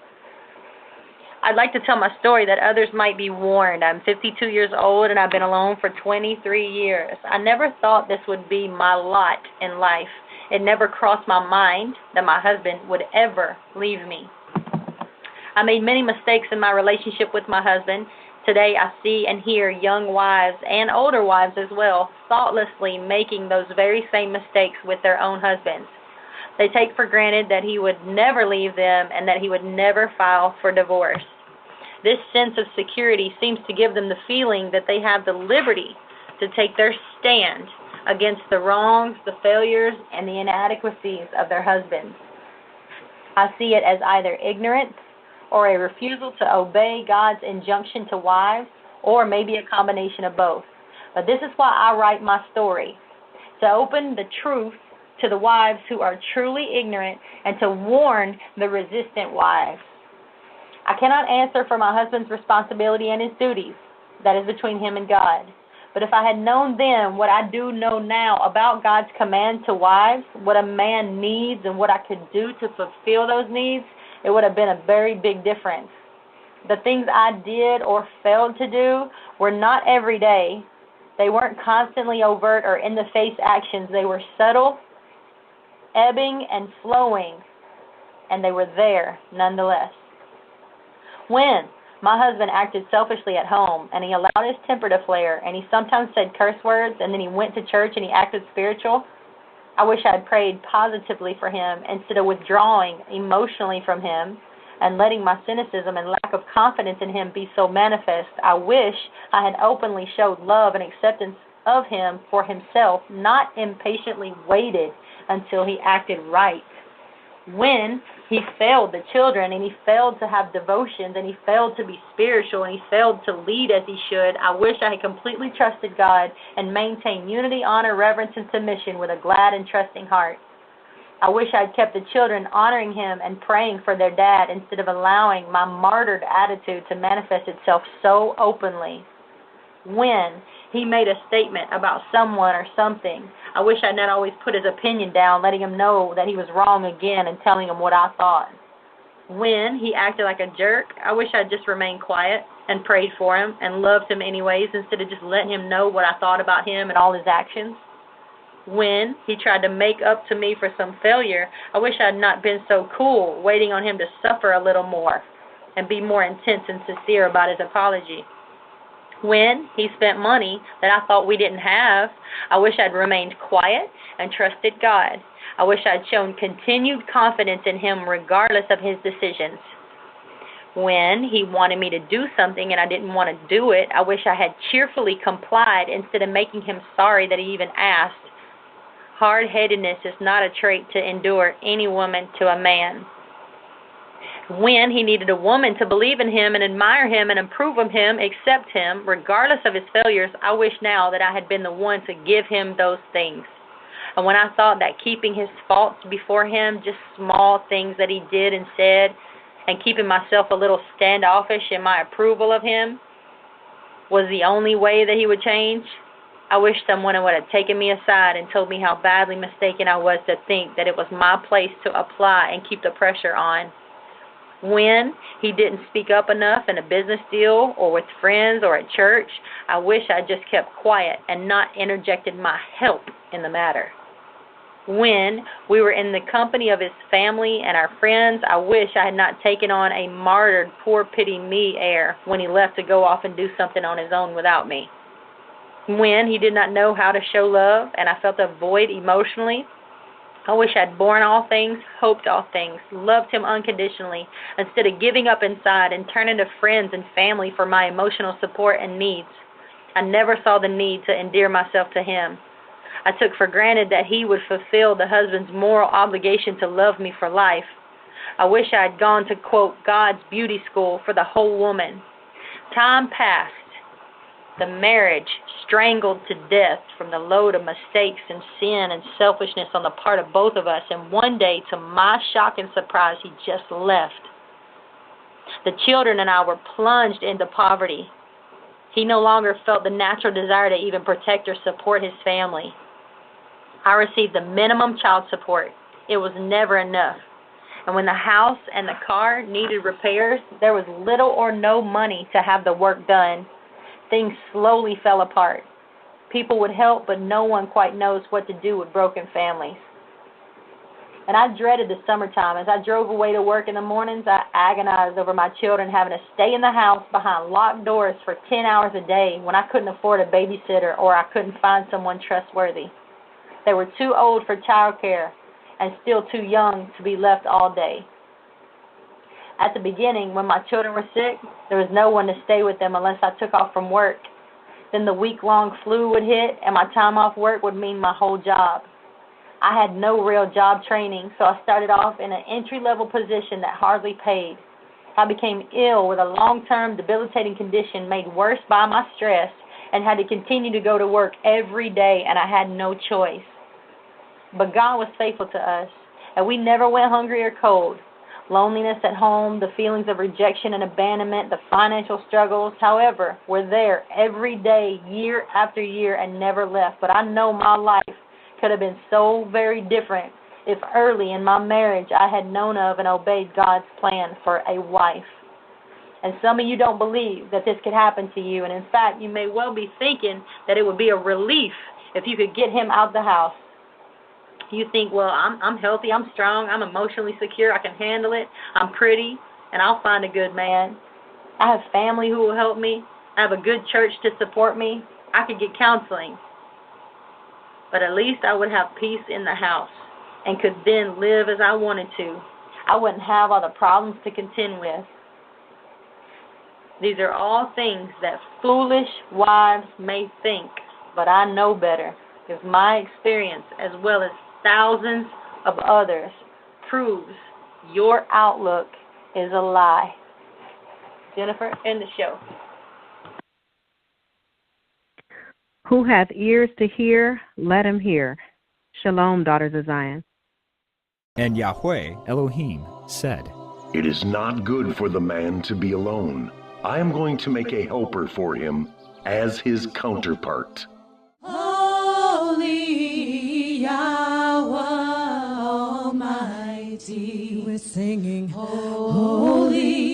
I'd like to tell my story that others might be warned. I'm 52 years old, and I've been alone for 23 years. I never thought this would be my lot in life. It never crossed my mind that my husband would ever leave me. I made many mistakes in my relationship with my husband. Today I see and hear young wives and older wives as well thoughtlessly making those very same mistakes with their own husbands. They take for granted that he would never leave them and that he would never file for divorce. This sense of security seems to give them the feeling that they have the liberty to take their stand against the wrongs, the failures, and the inadequacies of their husbands. I see it as either ignorance or a refusal to obey God's injunction to wives, or maybe a combination of both. But this is why I write my story, to open the truth to the wives who are truly ignorant and to warn the resistant wives. I cannot answer for my husband's responsibility and his duties. That is between him and God. But if I had known then what I do know now about God's command to wives, what a man needs and what I could do to fulfill those needs, it would have been a very big difference. The things I did or failed to do were not every day. They weren't constantly overt or in-the-face actions. They were subtle, ebbing and flowing, and they were there nonetheless. When My husband acted selfishly at home, and he allowed his temper to flare, and he sometimes said curse words, and then he went to church and he acted spiritual. I wish I had prayed positively for him instead of withdrawing emotionally from him and letting my cynicism and lack of confidence in him be so manifest. I wish I had openly showed love and acceptance of him for himself, not impatiently waited until he acted right. When he failed the children, and he failed to have devotions, and he failed to be spiritual, and he failed to lead as he should, I wish I had completely trusted God and maintained unity, honor, reverence, and submission with a glad and trusting heart. I wish I had kept the children honoring him and praying for their dad instead of allowing my martyred attitude to manifest itself so openly. When he made a statement about someone or something, I wish I had not always put his opinion down, letting him know that he was wrong again and telling him what I thought. When he acted like a jerk, I wish I had just remained quiet and prayed for him and loved him anyways instead of just letting him know what I thought about him and all his actions. When he tried to make up to me for some failure, I wish I had not been so cool, waiting on him to suffer a little more and be more intense and sincere about his apology. When he spent money that I thought we didn't have, I wish I'd remained quiet and trusted God. I wish I'd shown continued confidence in him regardless of his decisions. When he wanted me to do something and I didn't want to do it, I wish I had cheerfully complied instead of making him sorry that he even asked. Hard-headedness is not a trait to endure any woman to a man. When he needed a woman to believe in him and admire him and approve of him, accept him, regardless of his failures, I wish now that I had been the one to give him those things. And when I thought that keeping his faults before him, just small things that he did and said, and keeping myself a little standoffish in my approval of him, was the only way that he would change, I wish someone would have taken me aside and told me how badly mistaken I was to think that it was my place to apply and keep the pressure on. When he didn't speak up enough in a business deal or with friends or at church, I wish I just kept quiet and not interjected my help in the matter. When we were in the company of his family and our friends, I wish I had not taken on a martyred, poor pity me air when he left to go off and do something on his own without me. When he did not know how to show love and I felt a void emotionally, I wish I'd borne all things, hoped all things, loved him unconditionally, instead of giving up inside and turning to friends and family for my emotional support and needs. I never saw the need to endear myself to him. I took for granted that he would fulfill the husband's moral obligation to love me for life. I wish I had gone to, quote, God's beauty school for the whole woman. Time passed. The marriage strangled to death from the load of mistakes and sin and selfishness on the part of both of us, and one day, to my shock and surprise, he just left. The children and I were plunged into poverty. He no longer felt the natural desire to even protect or support his family. I received the minimum child support. It was never enough. And when the house and the car needed repairs, there was little or no money to have the work done. Things slowly fell apart. People would help, but no one quite knows what to do with broken families. And I dreaded the summertime. As I drove away to work in the mornings, I agonized over my children having to stay in the house behind locked doors for 10 hours a day when I couldn't afford a babysitter or I couldn't find someone trustworthy. They were too old for child care and still too young to be left all day. At the beginning, when my children were sick, there was no one to stay with them unless I took off from work. Then the week-long flu would hit, and my time off work would mean my whole job. I had no real job training, so I started off in an entry-level position that hardly paid. I became ill with a long-term debilitating condition made worse by my stress and had to continue to go to work every day, and I had no choice. But God was faithful to us, and we never went hungry or cold. Loneliness at home, the feelings of rejection and abandonment, the financial struggles, however, were there every day, year after year, and never left. But I know my life could have been so very different if early in my marriage I had known of and obeyed God's plan for a wife. And some of you don't believe that this could happen to you, and in fact, you may well be thinking that it would be a relief if you could get him out the house. You think, well, I'm healthy, I'm strong, I'm emotionally secure, I can handle it, I'm pretty, and I'll find a good man. I have family who will help me. I have a good church to support me. I could get counseling. But at least I would have peace in the house and could then live as I wanted to. I wouldn't have all the problems to contend with. These are all things that foolish wives may think, but I know better, because my experience, as well as thousands of others, proves your outlook is a lie. Jennifer, end the show. Who hath ears to hear, let him hear. Shalom, daughters of Zion. And Yahweh Elohim said, It is not good for the man to be alone. I am going to make a helper for him as his counterpart. Holy Yahweh Almighty, we're singing, Holy